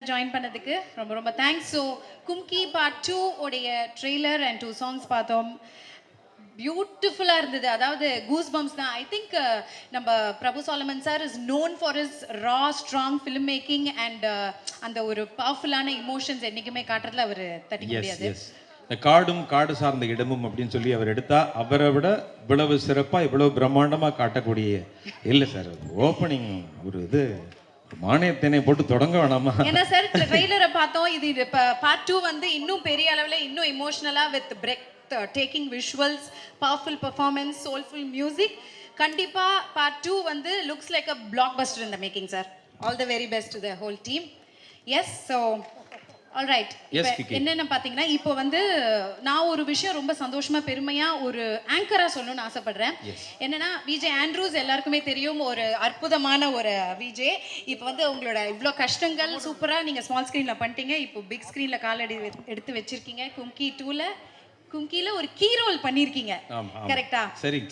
Join பண்ணதுக்கு ரொம்ப ரொம்ப தேங்க்ஸ். ஸோ கும்கி பார்ட் 2 உடைய ட்ரெய்லர் அண்ட் 2 சாங்ஸ் பார்த்தோம். பியூட்டிஃபுல்லாக இருந்தது. அதாவது கூஸ் பம்ப்ஸ் தான். ஐ திங்க் நம்ம Prabhu Solomon sir is known for is raw strong film making and அந்த ஒரு பவர்ஃபுல்லான இமோஷன்ஸ் என்றைக்குமே காட்டுறதுல அவர் தட்டிக்க முடியாது. இந்த காடும் காடு சார்ந்த இடமும் அப்படின்னு சொல்லி அவர் எடுத்தா அவரை விட இவ்வளவு சிறப்பாக இவ்வளவு பிரம்மாண்டமாக காட்டக்கூடிய இல்லை சார் ஓப்பனிங் ஒரு இது மானியத்தினை போட்டு தொடங்க வேணாமா? ஏன்னா சார் ட்ரெய்லரை பார்த்தோம். இது பார்ட் 2 வந்து இன்னும் பெரிய அளவில் இன்னும் இமோஷனலா with breathtaking visuals, powerful performance, soulful music. கண்டிப்பா பார்ட் 2 வந்து looks like a blockbuster in the making sir. All the very best to the whole team. Yes. So all right. என்னென்ன பார்த்தீங்கன்னா இப்போ வந்து நான் ஒரு விஷயம் ரொம்ப சந்தோஷமா பெருமையா ஒரு ஆங்கரா சொல்லணும்னு ஆசைப்படுறேன். என்னன்னா விஜே ஆண்ட்ரூஸ் எல்லாருக்குமே தெரியும், ஒரு அற்புதமான ஒரு விஜே. இப்போ வந்து உங்களோட இவ்வளோ கஷ்டங்கள் சூப்பராக நீங்கள் ஸ்மால் ஸ்க்ரீன்ல பண்ணிட்டீங்க. இப்போ பிக் ஸ்க்ரீன்ல கால் எடுத்து வச்சிருக்கீங்க. கும்கி 2ல கும்கில ஒரு கீ ரோல் பண்ணிருக்கீங்க. கரெக்ட்டா?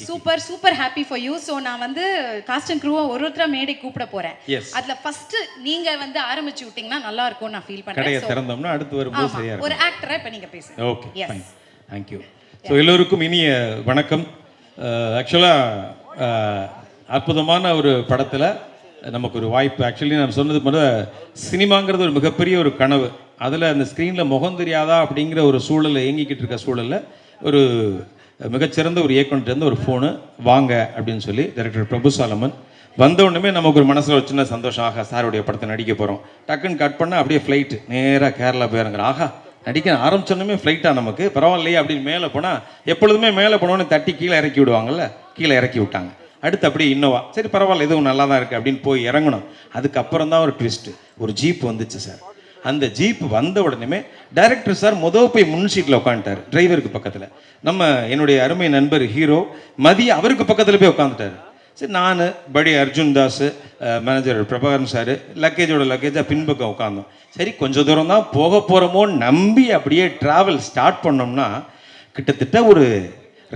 Super super happy for you. So நான் வந்து காஸ்ட் அண்ட் க்ரூவை ஒருத்தர மேடை கூப்பிட போறேன். அதுல ஃபர்ஸ்ட் நீங்க வந்து ஆரம்பிச்சு விட்டீங்கன்னா நல்லா இருக்கும் நான் ஃபீல் பண்றேன். கடையை திறந்தோம்னா அடுத்து வரும்போது சரியா இருக்கும். ஒரு ஆக்டரா இப்ப நீங்க பேசுங்க. Okay fine. Thank you. So எல்லோருக்கும் இனிய வணக்கம். ஆக்சுவலா அற்புதமான ஒரு படத்துல நமக்கு ஒரு வாய்ப்பு. ஆக்சுவலி நான் சொன்னது போல சினிமாங்கிறது ஒரு மிகப்பெரிய ஒரு கனவு. அதில் அந்த ஸ்க்ரீனில் முகம் தெரியாதா அப்படிங்கிற ஒரு சூழலை இயங்கிக்கிட்டு இருக்க சூழலில் ஒரு மிகச்சிறந்த ஒரு இயக்குனர்கிட்ட ஒரு ஃபோனு வாங்க அப்படின்னு சொல்லி டைரக்டர் பிரபு சாலமன் வந்த உடனே நமக்கு ஒரு மனசில் ஒரு சின்ன சந்தோஷம். ஆகா சாருடைய படத்தை நடிக்க போகிறோம். டக்குன்னு கட் பண்ணால் அப்படியே ஃப்ளைட்டு நேராக கேரளா போயிருங்கிற. ஆகா நடிக்க ஆரம்பிச்சோன்னே ஃப்ளைட்டாக நமக்கு பரவாயில்லையே அப்படின்னு மேலே போனால் எப்பொழுதுமே மேலே போனோன்னு தட்டி கீழே இறக்கி விடுவாங்கல்ல, கீழே இறக்கி விட்டாங்க. அடுத்து அப்படியே இன்னோவா சரி பரவாயில்ல எதுவும் நல்லா தான் இருக்குது அப்படின்னு போய் இறங்கணும். அதுக்கப்புறம் தான் ஒரு ட்விஸ்ட்டு. ஒரு ஜீப் வந்துச்சு சார். அந்த ஜீப் வந்த உடனே டைரக்டர் சார் போய் முன் சீட்டில் உட்காந்துட்டார், டிரைவருக்கு பக்கத்தில். நம்ம என்னுடைய அருமை நண்பர் ஹீரோ மதிய அவருக்கு பக்கத்தில் போய் உட்காந்துட்டார். சரி நான் படி அர்ஜுன் தாஸ், மேனேஜர் பிரபாகரன் சார் லக்கேஜாக பின்பக்கம் உட்காந்தோம். சரி கொஞ்சம் தூரம் தான் போக போகிறோமோன்னு நம்பி அப்படியே ட்ராவல் ஸ்டார்ட் பண்ணோம்னா கிட்டத்தட்ட ஒரு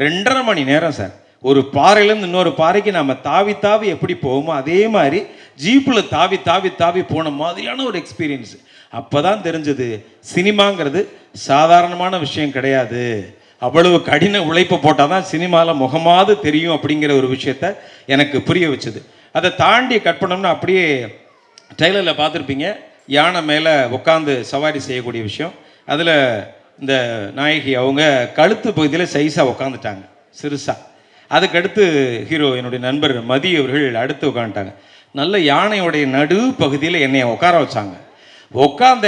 2.5 மணி நேரம் சார். ஒரு பாறையிலேருந்து இன்னொரு பாறைக்கு நம்ம தாவி தாவி எப்படி போவோமோ அதே மாதிரி ஜீப்பில் தாவி தாவி தாவி போன மாதிரியான ஒரு எக்ஸ்பீரியன்ஸு. அப்போ தான் தெரிஞ்சது சினிமாங்கிறது சாதாரணமான விஷயம் கிடையாது. அவ்வளவு கடின உழைப்பை போட்டால் தான் சினிமாவில் முகமாவது தெரியும் அப்படிங்கிற ஒரு விஷயத்த எனக்கு புரிய வச்சுது. அதை தாண்டி கட் பண்ணோம்னா அப்படியே ட்ரெய்லரில் பார்த்துருப்பீங்க, யானை மேலே உட்காந்து சவாரி செய்யக்கூடிய விஷயம். அதில் இந்த நாயகி அவங்க கழுத்து பகுதியில் சைஸாக உட்காந்துட்டாங்க சிறுசா. அதுக்கடுத்து ஹீரோ என்னுடைய நண்பர் மதி அவர்கள் அடுத்து உட்காந்துட்டாங்க. நல்ல யானையோடைய நடு பகுதியில் என்னை உட்கார வச்சாங்க.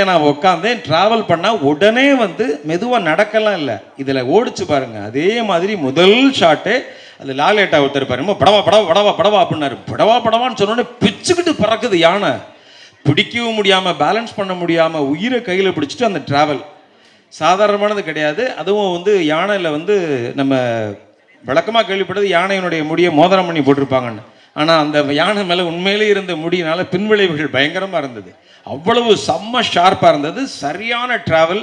நான் உட்காந்தேன். ட்ராவல் பண்ணால் உடனே வந்து மெதுவாக நடக்கலாம் இல்லை, இதில் ஓடிச்சு பாருங்க. அதே மாதிரி முதல் ஷாட்டே அது லாலேட்டா ஒருத்தர் பாருங்க, படவா படவா படவா படவா அப்படின்னாரு. படவான்னு சொன்னோடனே பிச்சுக்கிட்டு பறக்குது யானை. பிடிக்கவும் முடியாமல் பேலன்ஸ் பண்ண முடியாமல் உயிரை கையில் பிடிச்சிட்டு அந்த ட்ராவல் சாதாரணமானது கிடையாது. அதுவும் வந்து யானையில் வந்து நம்ம வழக்கமாக கேள்விப்பட்டது யானையினுடைய முடியை மோதிரம் பண்ணி போட்டிருப்பாங்கன்னு. ஆனால் அந்த யானை மேலே உண்மையிலே இருந்த முடியினால பின்விளைவுகள் பயங்கரமாக இருந்தது. அவ்வளவு செம்ம ஷார்ப்பாக இருந்தது. சரியான ட்ராவல்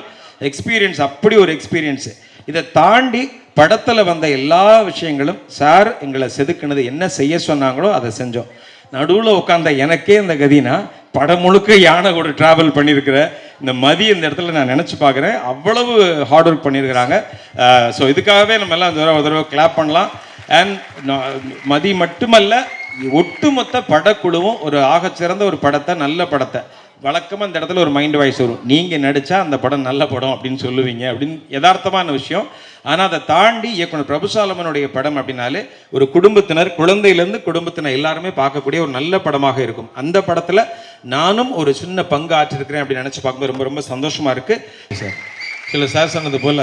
எக்ஸ்பீரியன்ஸ், அப்படி ஒரு எக்ஸ்பீரியன்ஸு. இதை தாண்டி படத்தில் வந்த எல்லா விஷயங்களும் சார் எங்களை செதுக்குனது, என்ன செய்ய சொன்னாங்களோ அதை செஞ்சோம். நடுவில் உட்காந்த எனக்கே இந்த கதினா படம் முழுக்க யானை கூட ட்ராவல் பண்ணியிருக்கிற இந்த மதி இந்த இடத்துல நான் நினச்சி பார்க்குறேன். அவ்வளவு ஹார்ட் ஒர்க் பண்ணியிருக்கிறாங்க. ஸோ இதுக்காகவே நம்ம எல்லாம் ஒரு தடவை கிளாப் பண்ணலாம். அண்ட் மதி மட்டுமல்ல, ஒட்டுமொத்த படக்குழுவும் ஒரு ஆகச்சிறந்த ஒரு படத்தை, நல்ல படத்தை. வழக்கமாக இந்த இடத்துல ஒரு மைண்ட் வாய்ஸ் வரும், நீங்கள் நடித்தா அந்த படம் நல்ல படம் அப்படின்னு சொல்லுவீங்க அப்படின்னு யதார்த்தமான விஷயம். ஆனால் அதை தாண்டி இயக்குனர் பிரபு சாலமனுடைய படம் அப்படின்னாலே ஒரு குடும்பத்தினர், குழந்தையிலேருந்து குடும்பத்தினர் எல்லாருமே பார்க்கக்கூடிய ஒரு நல்ல படமாக இருக்கும். அந்த படத்தில் நானும் ஒரு சின்ன பங்கு ஆற்றிருக்கிறேன் அப்படின்னு நினச்சி பார்க்கும்போது ரொம்ப ரொம்ப சந்தோஷமாக இருக்குது சார். சில சார் சொன்னது போல்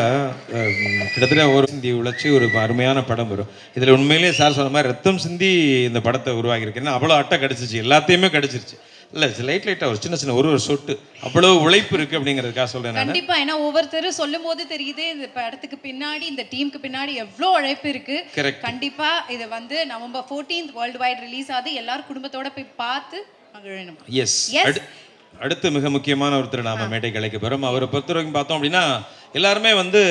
கிட்டத்தட்ட ஒரு சிந்தி உழைச்சி ஒரு அருமையான படம் வரும். இதில் உண்மையிலேயே சார் சொன்ன மாதிரி ரத்தம் சிந்தி இந்த படத்தை உருவாகியிருக்கேன். அவ்வளோ அட்டை கிடச்சிச்சு, எல்லாத்தையுமே கிடச்சிருச்சு. இல்லை லைட்டாக ஒரு சின்ன ஒரு சொட்டு அவ்வளோ உழைப்பு இருக்குது அப்படிங்கிறதுக்காக சொல்கிறேன். கண்டிப்பாக. ஏன்னா ஒவ்வொருத்தரும் சொல்லும் போது தெரியுது இந்த படத்துக்கு பின்னாடி, இந்த டீமுக்கு பின்னாடி எவ்வளோ உழைப்பு இருக்குது. கண்டிப்பாக இதை வந்து நவம்பர் 14 வேர்ல்டு வைட் ரிலீஸ் ஆகுது. எல்லாரும் குடும்பத்தோட போய் பார்த்து மகிழணும். எஸ். அடுத்து மிக முக்கியமான ஒருத்தர் நாம மேடை கலைக்க போகிறோம். அவரை பொறுத்த வரைக்கும் பார்த்தோம் அப்படின்னா எல்லாருமே வந்து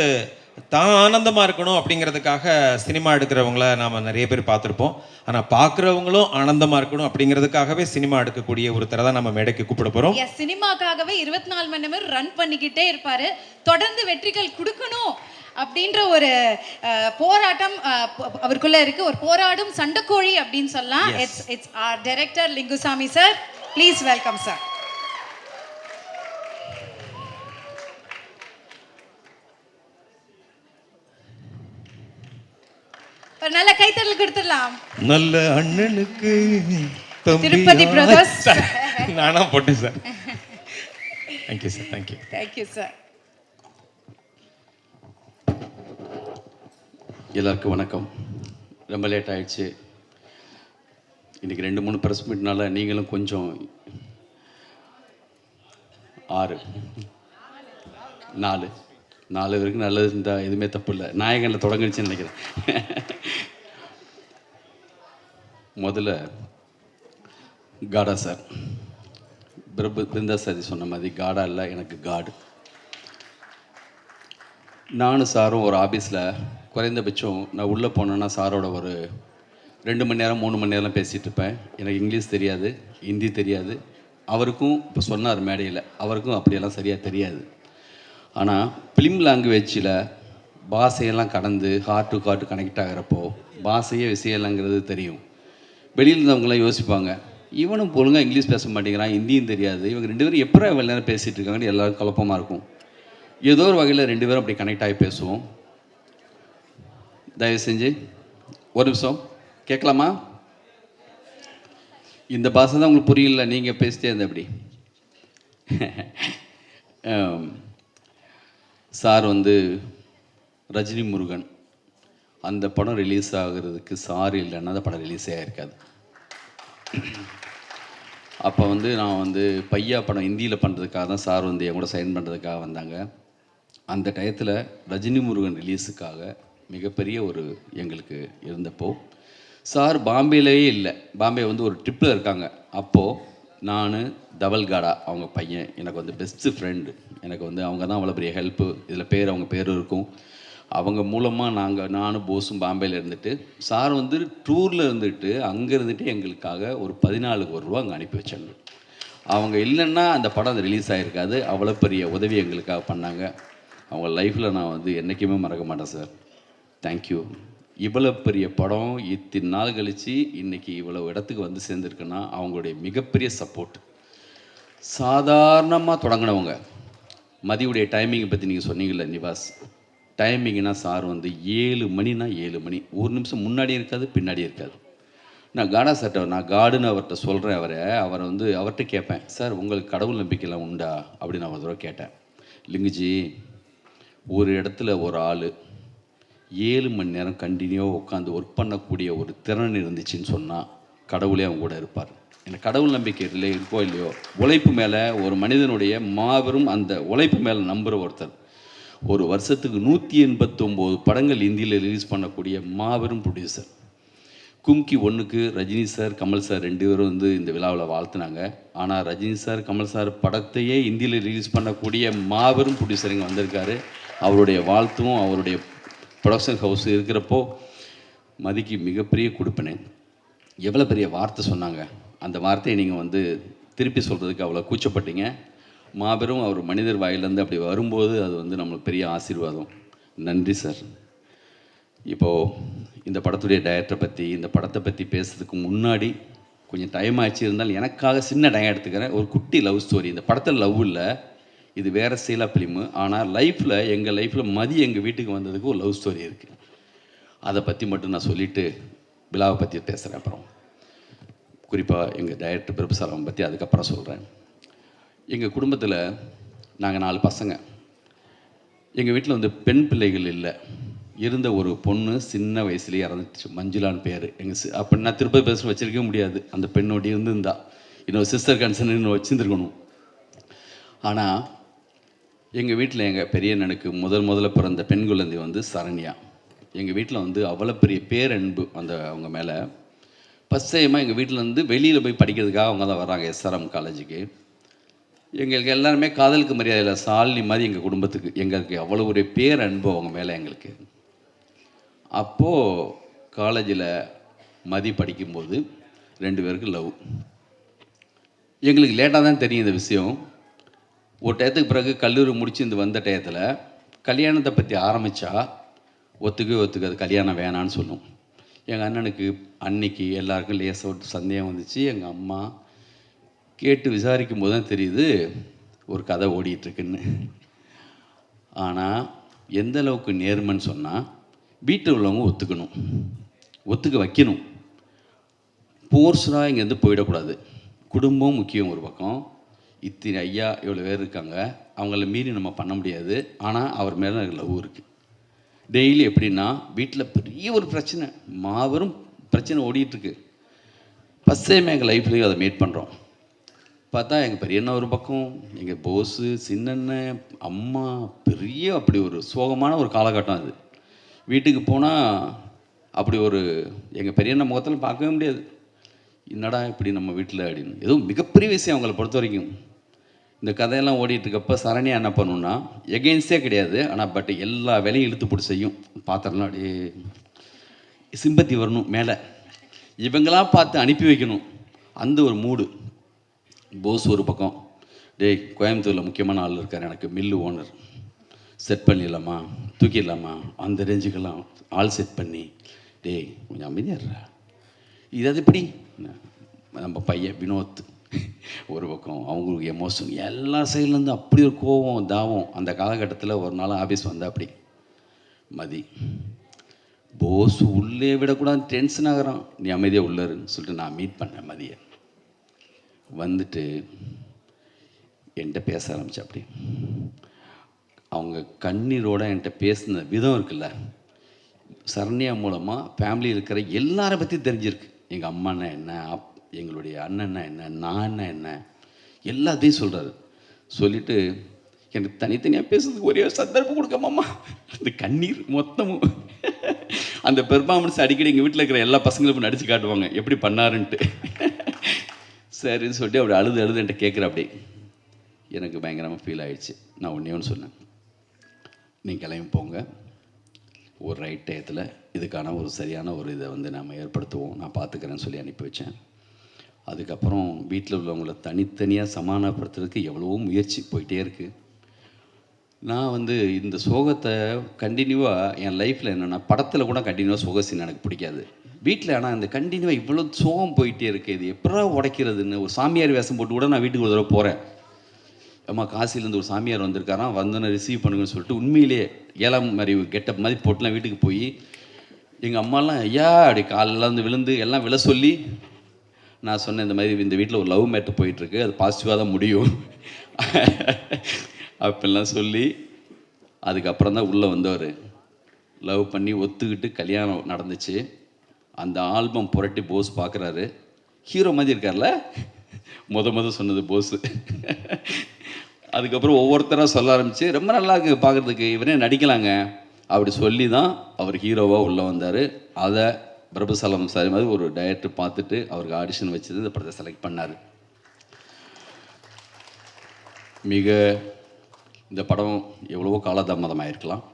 தான் ஆனந்தமாக இருக்கணும் அப்படிங்கிறதுக்காக சினிமா எடுக்கிறவங்கள நாம் நிறைய பேர் பார்த்துருப்போம். ஆனால் பார்க்குறவங்களும் ஆனந்தமாக இருக்கணும் அப்படிங்கிறதுக்காகவே சினிமா எடுக்கக்கூடிய ஒருத்தரை தான் நம்ம மேடைக்கு கூப்பிட போகிறோம். சினிமாக்காகவே 24 மணி நேரம் ரன் பண்ணிக்கிட்டே இருப்பாரு. தொடர்ந்து வெற்றிகள் கொடுக்கணும் அப்படின்ற ஒரு போராட்டம் அவருக்குள்ள இருக்கு. ஒரு போராடும் சண்டைக்கோழி அப்படின்னு சொல்லலாம். It's our director Lingusamy sir. Please welcome sir. ஒரு நல்ல கைத்தட்டல் கொடுத்துடலாம். நல்ல அண்ணனுக்கு திருப்பதி பிரதர்ஸ். நானா போட்டேன் sir. Thank you sir. Thank you sir. எல்லாருக்கும் வணக்கம். ரொம்ப லேட் ஆயிடுச்சு. இன்றைக்கி 2-3 ப்ரெஸ் மீட்னால நீங்களும் கொஞ்சம் 6 4 வரைக்கும் நல்லது இருந்தால் எதுவுமே தப்பு இல்லை. நாயகனில் தொடங்கிடுச்சுன்னு நினைக்கிறேன். முதல்ல காடா சார், பிருந்தா சாதி சொன்ன மாதிரி காடா இல்லை, எனக்கு காடு. நானும் சாரும் ஒரு ஆஃபீஸில் குறைந்தபட்சம் நான் உள்ளே போனேன்னா சாரோட ஒரு 2 மணி நேரம் 3 மணி நேரம் பேசிகிட்டு இருப்பேன். எனக்கு இங்கிலீஷ் தெரியாது, ஹிந்தி தெரியாது. அவருக்கும் இப்போ சொன்னார் மேடையில், அவருக்கும் அப்படியெல்லாம் சரியாக தெரியாது. ஆனால் ஃபிலிம் லாங்குவேஜில் பாஷையெல்லாம் கடந்து ஹார்ட் டு ஹார்ட் கனெக்ட் ஆகிறப்போ பாஷையே விஷயம் இல்லைங்கிறது தெரியும். வெளியில் இருந்தவங்களாம் யோசிப்பாங்க, இவனும் ஒழுங்காக இங்கிலீஷ் பேச மாட்டேங்கிறான், ஹிந்தியும் தெரியாது, இவங்க 2 பேரும் எப்போ இவ்வளோ நேரம் பேசிகிட்டு இருக்காங்கன்னு எல்லாரும் குழப்பமாக இருக்கும். ஏதோ ஒரு வகையில் 2 பேரும் அப்படி கனெக்ட் ஆகி பேசுவோம். தயவு செஞ்சு ஒரு நிமிஷம் கேட்கலாமா? இந்த பாஷை தான் உங்களுக்கு புரியல, நீங்கள் பேசிட்டே இருந்த அப்படி. சார் வந்து ரஜினி முருகன் அந்த படம் ரிலீஸ் ஆகிறதுக்கு சார் இல்லைன்னா அந்த படம் ரிலீஸே ஆகிருக்காது. அப்போ வந்து நான் வந்து பையா படம் ஹிந்தியில் பண்ணுறதுக்காக தான் சார் வந்து என் கூட சைன் பண்ணுறதுக்காக வந்தாங்க. அந்த டயத்தில் ரஜினி முருகன் ரிலீஸுக்காக மிகப்பெரிய ஒரு எங்களுக்கு இருந்தப்போ சார் பாம்பேலேயே இல்லை, பாம்பே வந்து ஒரு ட்ரிப்பில் இருக்காங்க. அப்போது நான் தவல்காடா அவங்க பையன் எனக்கு வந்து பெஸ்ட்டு ஃப்ரெண்டு. எனக்கு வந்து அவங்க தான் அவ்வளோ பெரிய ஹெல்ப்பு. இதில் அவங்க பேர் இருக்கும். அவங்க மூலமாக நானும் போஸும் பாம்பேயில் இருந்துட்டு சார் வந்து டூரில் இருந்துட்டு அங்கே இருந்துட்டு எங்களுக்காக ஒரு 14 கோடி ரூபா அங்கே அனுப்பி வச்சாங்க. அவங்க இல்லைன்னா அந்த படம் ரிலீஸ் ஆகிருக்காது. அவ்வளோ பெரிய உதவி எங்களுக்காக பண்ணாங்க. அவங்க லைஃப்பில் நான் வந்து என்றைக்குமே மறக்க மாட்டேன் சார். தேங்க்யூ. இவ்வளோ பெரிய படம் இத்தனை நாள் கழித்து இன்றைக்கி இவ்வளோ இடத்துக்கு வந்து சேர்ந்துருக்குன்னா அவங்களுடைய மிகப்பெரிய சப்போர்ட். சாதாரணமாக தொடங்கினவங்க. மதியுடைய டைமிங்கை பற்றி நீங்கள் சொன்னீங்கல்ல நிவாஸ், டைமிங்னா சார் வந்து 7 மணினா 7 மணி, ஒரு நிமிஷம் முன்னாடியும் இருக்காது பின்னாடியும் இருக்காது. நான் காடா சார்ட்ட நான் காடுன்னு அவர்கிட்ட சொல்கிறேன். அவரை வந்து அவர்கிட்ட கேட்பேன், சார் உங்களுக்கு கடவுள் நம்பிக்கைலாம் உண்டா அப்படின்னு நான் ஒரு தடவை கேட்டேன். லிங்குஜி, ஒரு இடத்துல ஒரு ஆள் 7 மணி நேரம் கண்டினியூவாக உட்காந்து ஒர்க் பண்ணக்கூடிய ஒரு திறன் இருந்துச்சுன்னு சொன்னால் கடவுளே அவங்க கூட இருப்பார். எனக்கு கடவுள் நம்பிக்கை இல்லை இருக்கோ இல்லையோ, உழைப்பு மேலே ஒரு மனிதனுடைய மாபெரும் அந்த உழைப்பு மேலே நம்புகிற ஒருத்தர். ஒரு வருஷத்துக்கு 189 படங்கள் இந்தியில் ரிலீஸ் பண்ணக்கூடிய மாபெரும் ப்ரொடியூசர். கும்கி 1க்கு ரஜினி சார் கமல் சார் 2 பேரும் வந்து இந்த விழாவில் வாழ்த்துனாங்க. ஆனால் ரஜினி சார் கமல் சார் படத்தையே இந்தியில் ரிலீஸ் பண்ணக்கூடிய மாபெரும் ப்ரொடியூசர் இங்கே வந்திருக்காரு. அவருடைய வாழ்த்தும் அவருடைய ப்ரொடக்ஷன் ஹவுஸ் இருக்கிறப்போ மதிக்கு மிகப்பெரிய கொடுப்பினேன். எவ்வளோ பெரிய வார்த்தை சொன்னாங்க. அந்த வார்த்தையை நீங்கள் வந்து திருப்பி சொல்கிறதுக்கு அவ்வளோ கூச்சப்பட்டீங்க. மாபெரும் அவர் மனிதர் வாயிலேருந்து அப்படி வரும்போது அது வந்து நம்மளுக்கு பெரிய ஆசீர்வாதம். நன்றி சார். இப்போது இந்த படத்துடைய டைரக்டரை பற்றி இந்த படத்தை பற்றி பேசுறதுக்கு முன்னாடி கொஞ்சம் டைம் ஆச்சு, இருந்தாலும் எனக்காக சின்ன டைம் எடுத்துக்கிறேன். ஒரு குட்டி லவ் ஸ்டோரி. இந்த படத்தில் லவ் இல்லை, இது வேறு ஸ்டைலாக ஃபிலிமு. ஆனால் லைஃப்பில் எங்கள் லைஃப்பில் மதி எங்கள் வீட்டுக்கு வந்ததுக்கு ஒரு லவ் ஸ்டோரி இருக்குது. அதை பற்றி மட்டும் நான் சொல்லிவிட்டு விழாவை பற்றி பேசுகிறேன். அப்புறம் குறிப்பாக எங்கள் டைரக்டர் பிரபுசாரம் பற்றி அதுக்கப்புறம் சொல்கிறேன். எங்கள் குடும்பத்தில் நாங்கள் 4 பசங்க. எங்கள் வீட்டில் வந்து பெண் பிள்ளைகள் இல்லை. இருந்த ஒரு பொண்ணு சின்ன வயசுலேயே இறந்துச்சு, மஞ்சுளான்னு பேர். அப்போ நான் திருப்பதி பேச வச்சிருக்க முடியாது. அந்த பெண்ணோடி இருந்திருந்தா இன்னொரு சிஸ்டர் கன்சர்ன் இன்னும் வச்சுருந்துருக்கணும். ஆனால் எங்கள் வீட்டில் எங்கள் பெரியண்ணனுக்கு முதல்ல பிறந்த பெண் குழந்தை வந்து சரண்யா. எங்கள் வீட்டில் வந்து அவ்வளோ பெரிய பேரன்பு அவங்க மேலே. ஃபஸ்ட் டைமாக எங்கள் வீட்டில் வந்து வெளியில் போய் படிக்கிறதுக்காக அவங்க தான் வர்றாங்க SRM காலேஜுக்கு. எங்களுக்கு எல்லாருமே காதலுக்கு மரியாதை இல்லை, சாலினி மாதிரி எங்கள் குடும்பத்துக்கு. எங்களுக்கு அவ்வளோ ஒரு பேர் அன்பு அவங்க மேலே எங்களுக்கு. அப்போது காலேஜில் மதி படிக்கும்போது 2 பேருக்கு லவ். எங்களுக்கு லேட்டாக தான் தெரியும் இந்த விஷயம். ஒரு டயத்துக்கு பிறகு கல்லூரி முடிச்சு இந்த வந்த டயத்தில் கல்யாணத்தை பற்றி ஆரம்பித்தா ஒத்துக்காது, கல்யாணம் வேணான்னு சொல்லும். எங்கள் அண்ணனுக்கு அன்னைக்கு எல்லாருக்கும் லேசாக ஒரு சந்தேகம் வந்துச்சு. எங்கள் அம்மா கேட்டு விசாரிக்கும் போது தான் தெரியுது ஒரு கதை ஓடிட்டுருக்குன்னு. ஆனால் எந்த அளவுக்கு நேர்மைன்னு சொன்னால், வீட்டில் உள்ளவங்க ஒத்துக்கணும், ஒத்துக்க வைக்கணும். போர்ஸ்டாக இங்கேருந்து போயிடக்கூடாது. குடும்பம் முக்கியம் ஒரு பக்கம். இத்தனை ஐயா இவ்வளோ பேர் இருக்காங்க, அவங்கள மீறி நம்ம பண்ண முடியாது. ஆனால் அவர் மேலே எனக்கு லவ் இருக்குது. டெய்லி எப்படின்னா, வீட்டில் பெரிய ஒரு பிரச்சனை, மாபெரும் பிரச்சனை ஓடிட்டுருக்கு. ஃபஸ்ட் டைம் எங்கள் லைஃப்லேயும் அதை மீட் பண்ணுறோம். பார்த்தா எங்கள் பெரியண்ணா ஒரு பக்கம், எங்கள் போஸு, சின்னண்ணன், அம்மா, பெரிய அப்படி ஒரு சோகமான ஒரு காலகட்டம் அது. வீட்டுக்கு போனால் அப்படி ஒரு எங்கள் பெரியண்ணா முகத்தில் பார்க்கவே முடியாது. என்னடா இப்படி நம்ம வீட்டில் அப்படின்னு. ஏதோ மிகப்பெரிய விஷயம் அவங்கள பொறுத்த வரைக்கும். இந்த கதையெல்லாம் ஓடிட்டுருக்கப்போ சரணியா என்ன பண்ணுன்னா, எகெயின்ஸ்டே கிடையாது, ஆனால் பட் எல்லா வேலையும் இழுத்து போட்டு செய்யும். பாத்திரம்லாம் அப்படியே சிம்பத்தி வரணும் மேலே, இவங்களாம் பார்த்து அனுப்பி வைக்கணும். அந்த ஒரு மூடு. போஸ் ஒரு பக்கம், டேய் கோயம்புத்தூரில் முக்கியமான ஆள் இருக்கார், எனக்கு மில்லு ஓனர், செட் பண்ணிடலாமா, தூக்கிடலாமா, அந்த ரேஞ்சுக்கெல்லாம் ஆள் செட் பண்ணி, டேய் கொஞ்சம் அமைதியாடுறா, இது அது இப்படி. நம்ம பையன் வினோத் ஒரு பக்கம், அவங்களுக்கு எமோஷன் எல்லா சைட்லேருந்து அப்படி ஒரு கோவம் தாவம். அந்த காலகட்டத்தில் ஒரு நாள் ஆஃபீஸ் வந்தால் அப்படி மதி, போஸ் உள்ளே விடக்கூடாது, டென்ஷன் ஆகிறான், நீ அமைதியாக உள்ளருன்னு சொல்லிட்டு நான் மீட் பண்ணேன் மதியை. வந்துட்டு என்கிட்ட பேச ஆரம்பித்தேன். அப்படி அவங்க கண்ணீரோட என்கிட்ட பேசின விதம் இருக்குல்ல, சரண்யா மூலமாக ஃபேமிலி இருக்கிற எல்லாரை பற்றி தெரிஞ்சிருக்கு. எங்கள் அம்மானா என்ன, எங்களுடைய அண்ணன்னா என்ன, நான் என்ன, எல்லாத்தையும் சொல்கிறாரு. சொல்லிவிட்டு எனக்கு தனித்தனியாக பேசுறதுக்கு ஒரே சந்தர்ப்பம் கொடுக்கமாம்மா. அந்த கண்ணீர் மொத்தமும் அந்த பெர்ஃபார்மன்ஸ் அடிக்கடி எங்கள் வீட்டில் இருக்கிற எல்லா பசங்களும் நடித்து காட்டுவாங்க எப்படி பண்ணாருன்ட்டு. சரின்னு சொல்லிட்டு அப்படி அழுது என்கிட்ட கேட்குற. அப்படி எனக்கு பயங்கரமாக ஃபீல் ஆகிடுச்சு. நான் ஒன்று சொன்னேன், நீங்கள் கிளம்பி போங்க, ஒரு ரைட் டயத்தில் இதுக்கான ஒரு சரியான ஒரு இதை வந்து நாம் ஏற்படுத்துவோம், நான் பார்த்துக்கிறேன்னு சொல்லி அனுப்பி வச்சேன். அதுக்கப்புறம் வீட்டில் உள்ளவங்கள தனித்தனியாக சமாதானப்படுத்துறதுக்கு எவ்வளவோ முயற்சி போயிட்டே இருக்குது. நான் வந்து இந்த சோகத்தை கண்டினியூவாக என் லைஃப்பில் என்னென்னா, படத்தில் கூட கண்டினியூவாக சோக சீன் எனக்கு பிடிக்காது. வீட்டில் ஆனால் இந்த கண்டினியூவாக இவ்வளோ சோகம் போயிட்டே இருக்குது, இது எப்படா உடைக்கிறதுன்னு ஒரு சாமியார் வேஷம் போட்டு கூட நான் வீட்டுக்கு ஒரு தடவை போகிறேன். அம்மா காசிலேருந்து ஒரு சாமியார் வந்திருக்காராம், வந்தோன்னே ரிசீவ் பண்ணுங்கன்னு சொல்லிட்டு உண்மையிலே 7ஆம் மாதிரி கெட்டப் மாதிரி போட்டுலாம் வீட்டுக்கு போய் எங்கள் அம்மாலாம் ஐயா அப்படி காலெல்லாம் வந்து விழுந்து எல்லாம் விழ சொல்லி, நான் சொன்னேன் இந்த மாதிரி இந்த வீட்டில் ஒரு லவ் மேட்டர் போயிட்டுருக்கு, அது பாசிட்டிவாக தான் முடியும் அப்படிலாம் சொல்லி அதுக்கப்புறம் தான் உள்ளே வந்தவர். லவ் பண்ணி ஒத்துக்கிட்டு கல்யாணம் நடந்துச்சு. அந்த ஆல்பம் புரட்டி போஸ் பார்க்குறாரு, ஹீரோ மாதிரி இருக்கார்ல, முத சொன்னது போஸு. அதுக்கப்புறம் ஒவ்வொருத்தராக சொல்ல ஆரம்பித்து, ரொம்ப நல்லா இருக்குது பார்க்குறதுக்கு, இவரே நடிக்கலாங்க அப்படி சொல்லி தான் அவர் ஹீரோவாக உள்ளே வந்தார். அதை பிரபுசலம் சாரி மாதிரி ஒரு டைரக்டர் பார்த்துட்டு அவருக்கு ஆடிஷன் வச்சது இந்த படத்தை செலக்ட் பண்ணார். மிக இந்த படம் எவ்வளவோ காலதாமதம் ஆகிருக்கலாம்,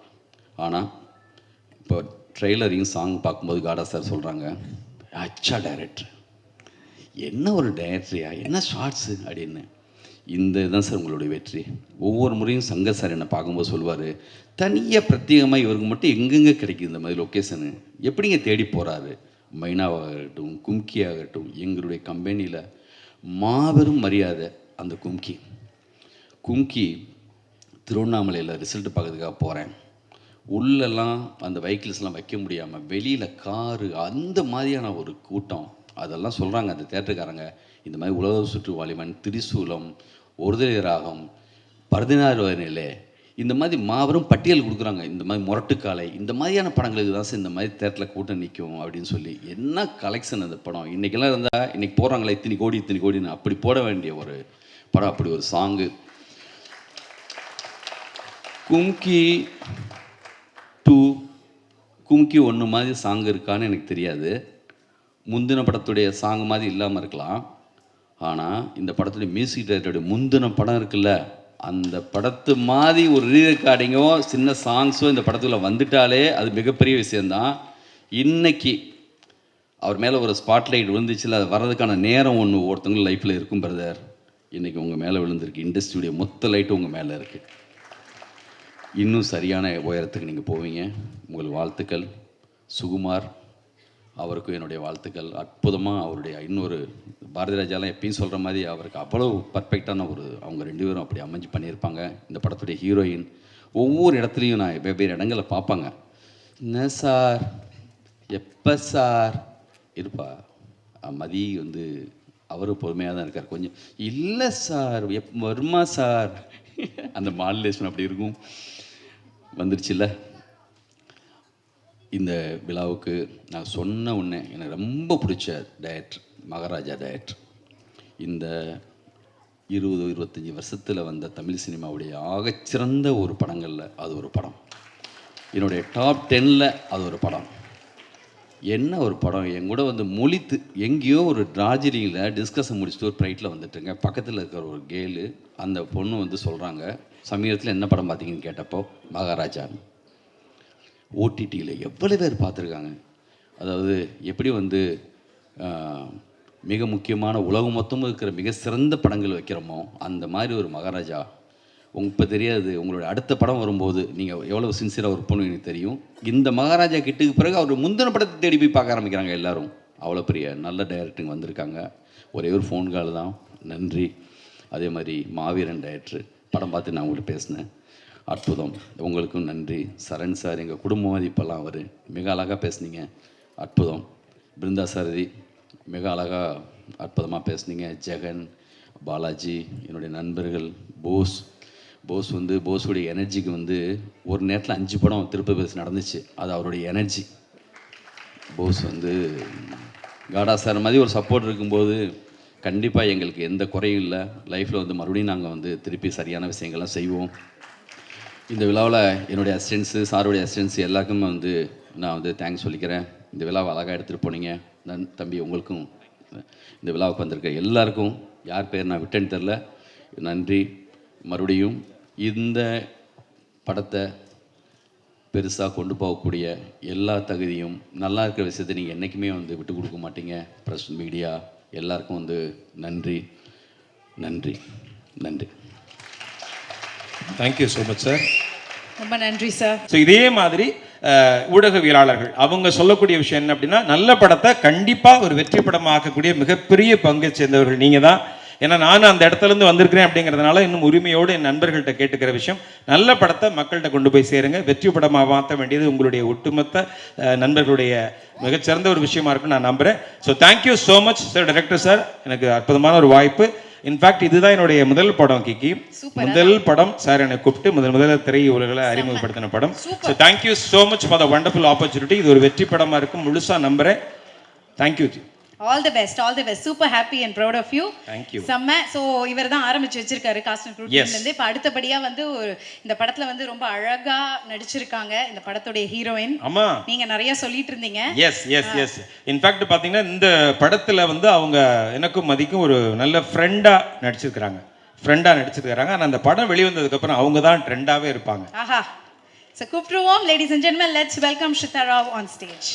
ஆனால் இப்போ ட்ரெய்லரையும் சாங் பார்க்கும்போது காடா சார் சொல்கிறாங்க, அச்சா டைரக்டர், என்ன ஒரு டைரக்டரியா, என்ன ஷார்ட்ஸு அப்படின்னு. இந்த இதுதான் சார் உங்களுடைய வெற்றி. ஒவ்வொரு முறையும் சங்கர் சார் என்னை பார்க்கும்போது சொல்லுவார், தனியாக பிரத்யேகமாக இவருக்கு மட்டும் எங்கெங்கே கிடைக்குது இந்த மாதிரி லொக்கேஷனு, எப்படிங்க தேடி போகிறாரு. மைனாவாகட்டும், கும்கி ஆகட்டும், எங்களுடைய கம்பெனியில் மாபெரும் மரியாதை. அந்த கும்கி திருவண்ணாமலையில் ரிசல்ட் பார்க்கறதுக்காக போகிறேன். உள்ளெல்லாம் அந்த வெஹிக்கிள்ஸ்லாம் வைக்க முடியாமல் வெளியில் காரு, அந்த மாதிரியான ஒரு கூட்டம். அதெல்லாம் சொல்கிறாங்க அந்த தேட்டருக்காரங்க, இந்த மாதிரி உலக சுற்றுவாலிமன், திரிசூலம், ஒருதலை ராகம், 16 நிலை, இந்த மாதிரி மாபெரும் பட்டியல் கொடுக்குறாங்க. இந்த மாதிரி முரட்டுக்காலை, இந்த மாதிரியான படங்களுக்கு தான் சார் இந்த மாதிரி தேட்டரில் கூட்டம் நிற்கும் அப்படின்னு சொல்லி. என்ன கலெக்ஷன் அந்த படம். இன்றைக்கெல்லாம் இருந்தால் இன்றைக்கி போடுறாங்களே இத்தனை கோடின்னு அப்படி போட வேண்டிய ஒரு படம், அப்படி ஒரு சாங்கு. கும்கி 2, கும்கி 1 மாதிரி சாங் இருக்கான்னு எனக்கு தெரியாது. முந்தின படத்துடைய சாங் மாதிரி இல்லாமல் இருக்கலாம். ஆனால் இந்த படத்துடைய மியூசிக் டைரக்டருடைய முந்தின படம் இருக்குல்ல, அந்த படத்து மாதிரி ஒரு ரீ ரெக்கார்டிங்கோ சின்ன சாங்ஸோ இந்த படத்துக்குள்ள வந்துட்டாலே அது மிகப்பெரிய விஷயந்தான். இன்னைக்கு அவர் மேலே ஒரு ஸ்பாட்லைட் விழுந்துச்சுல, அது வர்றதுக்கான நேரம் ஒன்று ஒருத்தவங்க லைஃப்பில் இருக்கும் பிரதர். இன்றைக்கி உங்கள் மேலே விழுந்திருக்கு. இண்டஸ்ட்ரியுடைய மொத்த லைட்டும் உங்கள் மேலே இருக்குது. இன்னும் சரியான உயரத்துக்கு நீங்கள் போவீங்க. உங்கள் வாழ்த்துக்கள். சுகுமார் அவருக்கும் என்னுடைய வாழ்த்துக்கள். அற்புதமாக அவருடைய இன்னொரு பாரதி ராஜாலாம் எப்பயும் சொல்கிற மாதிரி அவருக்கு அவ்வளோ பர்ஃபெக்டான ஒரு அவங்க ரெண்டு பேரும் அப்படி அமைஞ்சு பண்ணியிருப்பாங்க. இந்த படத்துடைய ஹீரோயின் ஒவ்வொரு இடத்துலையும் நான் வெவ்வேறு இடங்களை பார்ப்பாங்க. என்ன சார், எப்போ சார் இருப்பா. மதி வந்து அவரும் பொறுமையாக தான் இருக்கார். கொஞ்சம் இல்லை சார், வருமா சார், அந்த மாடுலேஷன் அப்படி இருக்கும். வந்துருச்சுல்ல. இந்த விழாவுக்கு நான் சொன்ன உடனே எனக்கு ரொம்ப பிடிச்ச டைரக்டர் மகாராஜா டைரக்டர். இந்த 20-25 வருஷத்தில் வந்த தமிழ் சினிமாவுடைய ஆகச்சிறந்த ஒரு படங்களில் அது ஒரு படம். என்னுடைய டாப் 10ல் அது ஒரு படம். என்ன ஒரு படம்! என் கூட வந்து மொழித்து எங்கேயோ ஒரு டார்ஜிலிங்கில் டிஸ்கஷன் முடிச்சுட்டு ஒரு ஃப்ளைட்டில் வந்துட்டுங்க. பக்கத்தில் இருக்கிற ஒரு கேலு அந்த பொண்ணு வந்து சொல்கிறாங்க, சமீபத்தில் என்ன படம் பார்த்தீங்கன்னு கேட்டப்போ மகாராஜான்னு. ஓடிடியில் எவ்வளோ பேர் பார்த்துருக்காங்க. அதாவது எப்படி வந்து மிக முக்கியமான உலகம் மொத்தமும் இருக்கிற மிக சிறந்த படங்கள் வைக்கிறோமோ அந்த மாதிரி ஒரு மகாராஜா. இப்போ தெரியாது, உங்களோட அடுத்த படம் வரும்போது நீங்கள் எவ்வளோ சின்சியராக ஒர்க் பண்ணுவீங்க தெரியும். இந்த மகாராஜா கிட்டுக்கு பிறகு அவர் முந்தின படத்தை தேடி போய் பார்க்க ஆரம்பிக்கிறாங்க எல்லாரும். அவ்வளோ பெரிய நல்ல டைரக்டருங்க வந்திருக்காங்க. ஒரே ஒரு ஃபோன் கால் தான், நன்றி. அதே மாதிரி மாவீரன் டைரக்டர் படம் பார்த்து நான் உங்கள்கிட்ட பேசினேன், அற்புதம். உங்களுக்கும் நன்றி. சரண் சார் எங்கள் குடும்ப மதிப்பெல்லாம் அவர் மிக அழகாக பேசுனீங்க, அற்புதம். பிருந்தா சாரதி மிக அழகாக அற்புதமாக பேசுனீங்க. ஜெகன், பாலாஜி, என்னுடைய நண்பர்கள், போஸ் வந்து போஸுடைய எனர்ஜிக்கு வந்து ஒரு நேரத்தில் 5 படம் திருப்ப பேச நடந்துச்சு. அது அவருடைய எனர்ஜி. போஸ் வந்து காடா சார் மாதிரி ஒரு சப்போர்ட் இருக்கும்போது கண்டிப்பாக எங்களுக்கு எந்த குறையும் இல்லை. லைஃப்பில் வந்து மறுபடியும் நாங்கள் வந்து திருப்பி சரியான விஷயங்கள்லாம் செய்வோம். இந்த விழாவில் என்னுடைய அசிஸ்டன்ஸு, சாருடைய அசிஸ்டன்ஸ் எல்லாருக்குமே வந்து நான் வந்து தேங்க்ஸ் சொல்லிக்கிறேன். இந்த விழாவை அழகாக எடுத்துகிட்டு போனீங்க. தம்பி உங்களுக்கும், இந்த விழாவுக்கு வந்திருக்க எல்லாருக்கும், யார் பேர் நான் விட்டேன்னு தெரில, நன்றி. மறுபடியும் இந்த படத்தை பெருசாக கொண்டு போகக்கூடிய எல்லா தகுதியும், நல்லா இருக்கிற விஷயத்தை நீங்கள் என்றைக்குமே வந்து விட்டு கொடுக்க மாட்டீங்க. ப்ரெஸ், மீடியா எல்லாருக்கும் வந்து நன்றி நன்றி நன்றி. Thank you so much sir. ரொம்ப நன்றி சார். ஸோ இதே மாதிரி ஊடகவியலாளர்கள் அவங்க சொல்லக்கூடிய விஷயம் என்ன அப்படின்னா, நல்ல படத்தை கண்டிப்பாக ஒரு வெற்றி படமாக ஆக்கக்கூடிய மிகப்பெரிய பங்கை சேர்ந்தவர்கள் நீங்கள் தான். ஏன்னா நானும் அந்த இடத்துலேருந்து வந்திருக்கிறேன் அப்படிங்கிறதுனால இன்னும் உரிமையோடு என் நண்பர்கள்ட்ட கேட்டுக்கிற விஷயம், நல்ல படத்தை மக்கள்கிட்ட கொண்டு போய் சேருங்க. வெற்றி படமாக மாற்ற வேண்டியது உங்களுடைய ஒட்டுமொத்த நண்பர்களுடைய மிகச்சிறந்த ஒரு விஷயமா இருக்குன்னு நான் நம்புகிறேன். So thank you so much sir, director sir. எனக்கு அற்புதமான ஒரு வாய்ப்பு. இன்ஃபேக்ட் இதுதான் என்னுடைய முதல் படம் கிக்கி. முதல் படம் சார் என்னை கூப்பிட்டு முதல்ல திரை உலகில் அறிமுகப்படுத்தின படம். So thank you so much for the wonderful opportunity. இது ஒரு வெற்றி படமாக இருக்கும் முழுசாக நம்புகிறேன். Thank you ji. All the best, all the best. Super happy and proud of you. Thank you. செம்ம. ஸோ இவர் தான் ஆரம்பிச்சு வச்சிருக்காரு காஸ்ட் அண்ட் க்ரூ டீம்லேருந்து. இப்போ அடுத்தபடியாக வந்து இந்த படத்தில் வந்து ரொம்ப அழகா நடிச்சிருக்காங்க இந்த படத்துடைய ஹீரோயின். ஆமா, நீங்க நிறைய சொல்லிட்டு இருந்தீங்க. S S S. இன்ஃபேக்ட் பார்த்தீங்கன்னா இந்த படத்தில் வந்து அவங்க எனக்கும் மதிக்கும் ஒரு நல்ல ஃப்ரெண்டாக நடிச்சிருக்கிறாங்க. ஆனால் அந்த படம் வெளிவந்ததுக்கப்புறம் அவங்க தான் ட்ரெண்டாகவே இருப்பாங்க. ஆஹா. ஸோ கூப்பிட்டுருவோம். Ladies and gentlemen, let's welcome Shrita Rao on stage.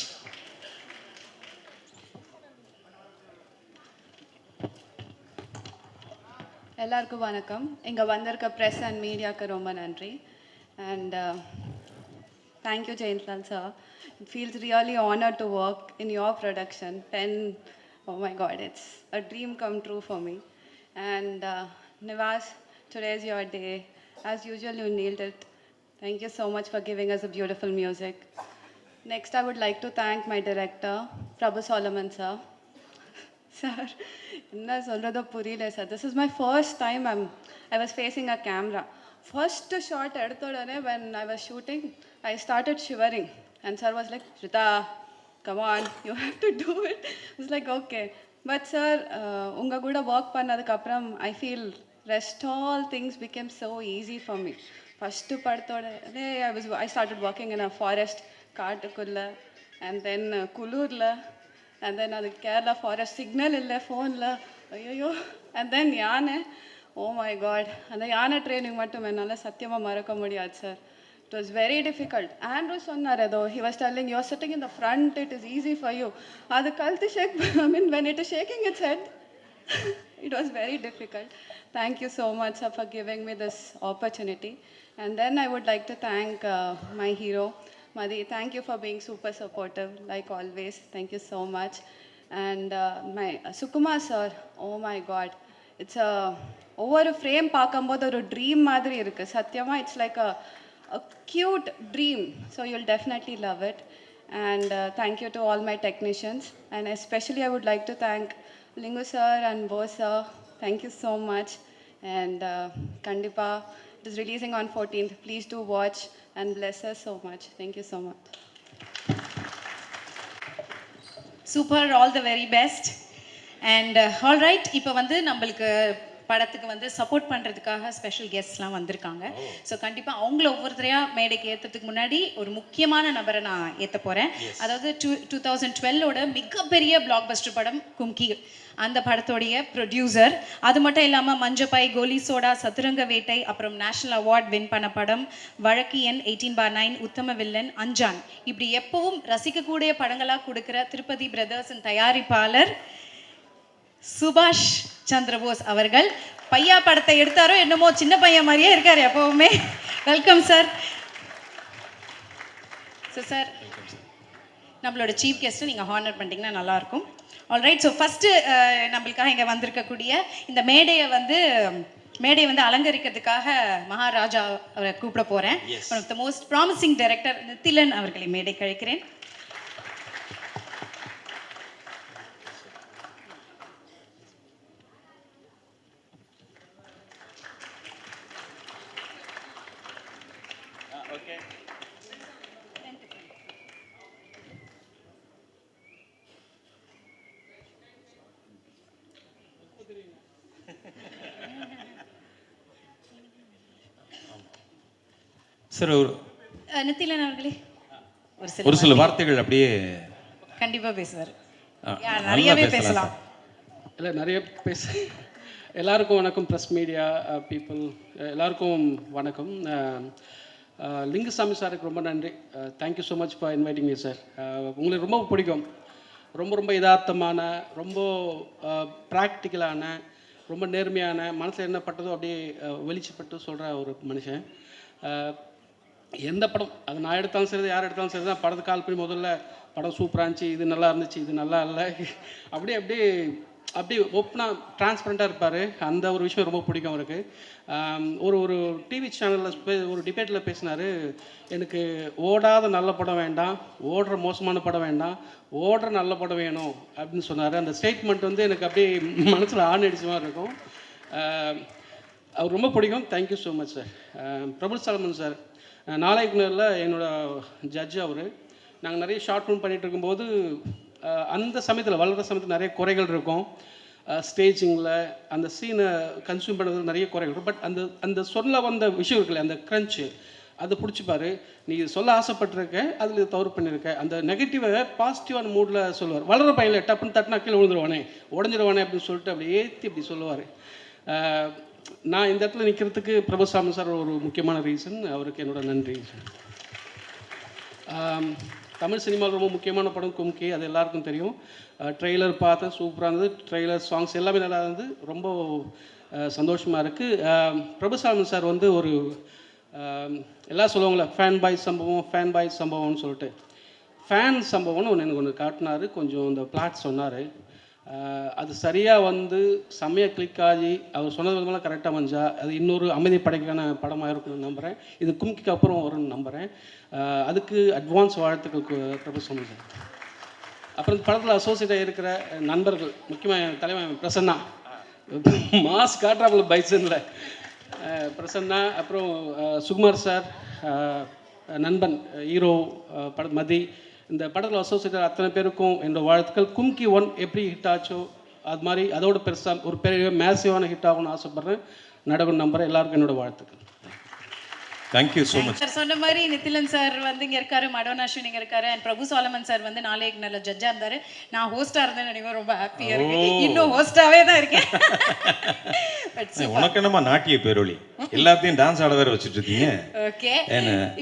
எல்லாருக்கும் வணக்கம். இங்கே வந்திருக்க ப்ரெஸ் அண்ட் மீடியாவுக்கு ரொம்ப நன்றி. And thank you Jayantilal sir. It feels really honoured to work in your production. 10, oh my God, it's a dream come true for me. And Nivas, today is your day. As usual, you nailed it. Thank you so much for giving us a beautiful music. Next, I would like to thank my director, Prabhu Solomon sir. Sir, என்ன சொல்கிறதோ புரியல sir. This is my first time I was facing a camera. First shot எடுத்த உடனே when I was shooting, I started shivering. And sir was like, Shrita, come on, you have to do it. I was like, okay. But sir, உங்கள் கூட work பண்ணதுக்கப்புறம் I feel rest all things became so easy for me. First படத்தோடனே I started working in a forest, காட்டுக்குள்ளே, and then குளூரில், and then அது Kerala forest, signal இல்லை ஃபோனில். ஐயோ அண்ட் தென் யானை, ஓ மை காட், அந்த யானை ட்ரைனிங் மட்டும் என்னால் சத்தியமாக மறக்க முடியாது sir. It was very difficult. Andrew சொன்னார் ஏதோ, he was telling, you are sitting in the front, it is easy for you. அது கழுத்து ஷேக், I mean when it is shaking its head, it was very difficult. Thank you so much sir, for giving me this opportunity. And then I would like to thank my hero, Madhi. Thank you for being super supportive, like always. Thank you so much. And my Sukumar sir, oh my god, it's a ஒவ்வொரு frame பார்க்கும்போது ஒரு dream மாதிரி இருக்குது சத்தியமாக. It's like a cute dream, so you'll definitely love it. And thank you to all my technicians, and especially I would like to thank Lingu sir and Bo sir. Thank you so much. And Kandipa, it is releasing on 14th. Please do watch and bless us so much. Thank you so much. Super, all the very best. And all right, இப்போ வந்து நம்மளுக்கு படத்துக்கு வந்து support பண்ணுறதுக்காக special கெஸ்ட்லாம் வந்திருக்காங்க. So கண்டிப்பாக அவங்கள ஒவ்வொருத்தரையாக மேடைக்கு ஏற்றுறதுக்கு முன்னாடி ஒரு முக்கியமான நபரை நான் ஏற்ற போகிறேன். அதாவது 2012ஓட மிகப்பெரிய பிளாக் பஸ்டர் படம் கும்கி, அந்த படத்தோடைய ப்ரொடியூசர். அது மட்டும் இல்லாமல் மஞ்சப்பை, கோலி சோடா, சதுரங்க வேட்டை, அப்புறம் நேஷனல் அவார்ட் வின் பண்ண படம் வழக்கு எண் 18/9, உத்தம வில்லன், அஞ்சான், இப்படி எப்பவும் ரசிக்கக்கூடிய படங்களாக கொடுக்குற திருப்பதி பிரதர்ஸின் தயாரிப்பாளர் சுபாஷ் சந்திரபோஸ் அவர்கள். பையா படத்தை எடுத்தாரோ என்னமோ சின்ன பையன் மாதிரியே இருக்கார் எப்பவுமே. Welcome sir. ஸோ சார், நம்மளோட சீஃப் கெஸ்ட்டை நீங்கள் ஹானர் பண்ணிட்டீங்கன்னா நல்லாயிருக்கும். ஆல்ரைட், ஸோ ஃபஸ்ட்டு நம்மளுக்காக இங்கே வந்திருக்கக்கூடிய இந்த மேடையை வந்து அலங்கரிக்கிறதுக்காக மகாராஜா அவரை கூப்பிட போகிறேன். One of the most promising director Nithilan அவர்களை மேடை கழிக்கிறேன். சார், நித்திலன் அவர்களே ஒரு சில வார்த்தைகள் அப்படியே கண்டிப்பாக பேசுவார். நிறையவே பேசலாம். இல்லை, நிறைய எல்லாருக்கும் வணக்கம். ப்ரெஸ் மீடியா பீப்புள் எல்லாருக்கும் வணக்கம். லிங்குசாமி சாருக்கு ரொம்ப நன்றி. Thank you so much for inviting me sir. உங்களுக்கு ரொம்ப பிடிக்கும். ரொம்ப யதார்த்தமான, ரொம்ப ப்ராக்டிக்கலான, ரொம்ப நேர்மையான, மனசில் என்ன பட்டதோ அப்படியே வெளிச்சப்பட்டு சொல்கிற ஒரு மனுஷன். எந்த படம் அது நான் எடுத்தாலும் சரி, யார் எடுத்தாலும் சரி தான் படத்தை கால் பண்ணி முதல்ல படம் சூப்பராக இருந்துச்சு, இது நல்லா இருந்துச்சு, இது நல்லா இல்லை, அப்படியே ஓப்பனாக டிரான்ஸ்பரண்ட்டாக இருப்பார். அந்த ஒரு விஷயம் ரொம்ப பிடிக்கும் அவருக்கு. ஒரு டிவி சேனலில் ஒரு டிபேட்டில் பேசினார், எனக்கு ஓடாத நல்ல படம் வேண்டாம், ஓடுற மோசமான படம் வேண்டாம், ஓடுற நல்ல படம் வேணும் அப்படின்னு சொன்னார். அந்த ஸ்டேட்மெண்ட் வந்து எனக்கு அப்படியே மனசில் ஆணடிச்ச மாதிரி இருக்கும். அவர் ரொம்ப பிடிக்கும். Thank you so much sir. Prabhu Solomon sir, நாளைக்குனரில் என்னோடய ஜட்ஜு அவர். நாங்கள் நிறைய ஷார்ட் ஃபிலிம் பண்ணிகிட்டு இருக்கும்போது அந்த சமயத்தில் வளர்கிற சமயத்தில் நிறைய குறைகள் இருக்கும். ஸ்டேஜிங்கில் அந்த சீனை கன்சியூம் பண்ணுறதுல நிறைய குறைகள் இருக்கும். பட் அந்த சொல்ல வந்த விஷயம் இருக்குல்ல, அந்த க்ரன்ச்சு, அதை பிடிச்சிப்பார். நீ சொல்ல ஆசைப்பட்டிருக்க, அதில் தவறு பண்ணியிருக்க, அந்த நெகட்டிவை பாசிட்டிவான மூடில் சொல்லுவார். வளர பையனில் டப்புன்னு தட்டினா கீழே விழுந்துருவானே, உடஞ்சிருவானே அப்படின்னு சொல்லிட்டு அப்படி ஏற்றி இப்படி சொல்லுவார். நான் இந்த இடத்துல நிற்கிறதுக்கு பிரபுசாமி சார் ஒரு முக்கியமான ரீசன். அவருக்கு என்னோட நன்றி. தமிழ் சினிமாவில் ரொம்ப முக்கியமான படம் கும்கி, அது எல்லாருக்கும் தெரியும். ட்ரெய்லர் பார்த்தேன், சூப்பராக இருந்தது. ட்ரெய்லர், சாங்ஸ் எல்லாமே நல்லா இருந்தது. ரொம்ப சந்தோஷமாக இருக்குது. பிரபுசாமி சார் வந்து ஒரு எல்லாம் சொல்லுவாங்களே ஃபேன் பாய் சம்பவம்னு சொல்லிட்டு, ஃபேன் சம்பவம்னு எனக்கு ஒன்று காட்டினார். கொஞ்சம் இந்த பிளாட் சொன்னார். அது சரியாக வந்து செம்மையாக கிளிக் ஆகி அவர் சொன்னது விதமெல்லாம் கரெக்டாக அமைஞ்சா அது இன்னொரு அமைதி படைக்கான படமாக இருக்குன்னு நம்புகிறேன். இது கும்கிக்கு அப்புறம் வரும்னு நம்புகிறேன். அதுக்கு அட்வான்ஸ் வாழ்த்துக்கள் பிரபுசாமி சார். அப்புறம் படத்தில் அசோசியேட்டாக இருக்கிற நண்பர்கள், முக்கியமாக என் தலைவன் பிரசன்னா, மாஸ் காட்டுறாப்புல பைசனில் பிரசன்னா, அப்புறம் சுகுமார் சார், நண்பன் ஹீரோ மதி, இந்த படத்தில் அசோசியேட்டர் அத்தனை பேருக்கும் என்னோட வாழ்த்துக்கள். கும்கி 1 எப்படி ஹிட் ஆச்சோ அது மாதிரி அதோட பெருசாக ஒரு பெரிய மேசிவான ஹிட் ஆகும்னு ஆசைப்பட்றேன். நடக்கும் நம்புகிறேன். எல்லாருக்கும் என்னோடய வாழ்த்துக்கள். Thank you so much. சார் சொன்ன மாதிரி நித்திலன் சார் வந்து இங்க இருக்காரு, மடோன் அஸ்வின் இங்க இருக்காரு, அண்ட் பிரபு சாலமன் சார் வந்து நாளைக்கு நல்ல ஜட்ஜா இருந்தாரு. நான் ஹோஸ்டா இருந்தேன்னு நினைக்கிறேன், ரொம்ப ஹாப்பியா இருக்கு. இன்னும் ஹோஸ்டாவே தான் இருக்கேன். உனக்கு என்னமா நாட்டிய பேரொளி, எல்லாத்தையும் டான்ஸ் ஆட வேற வச்சுட்டு இருக்கீங்க. ஓகே,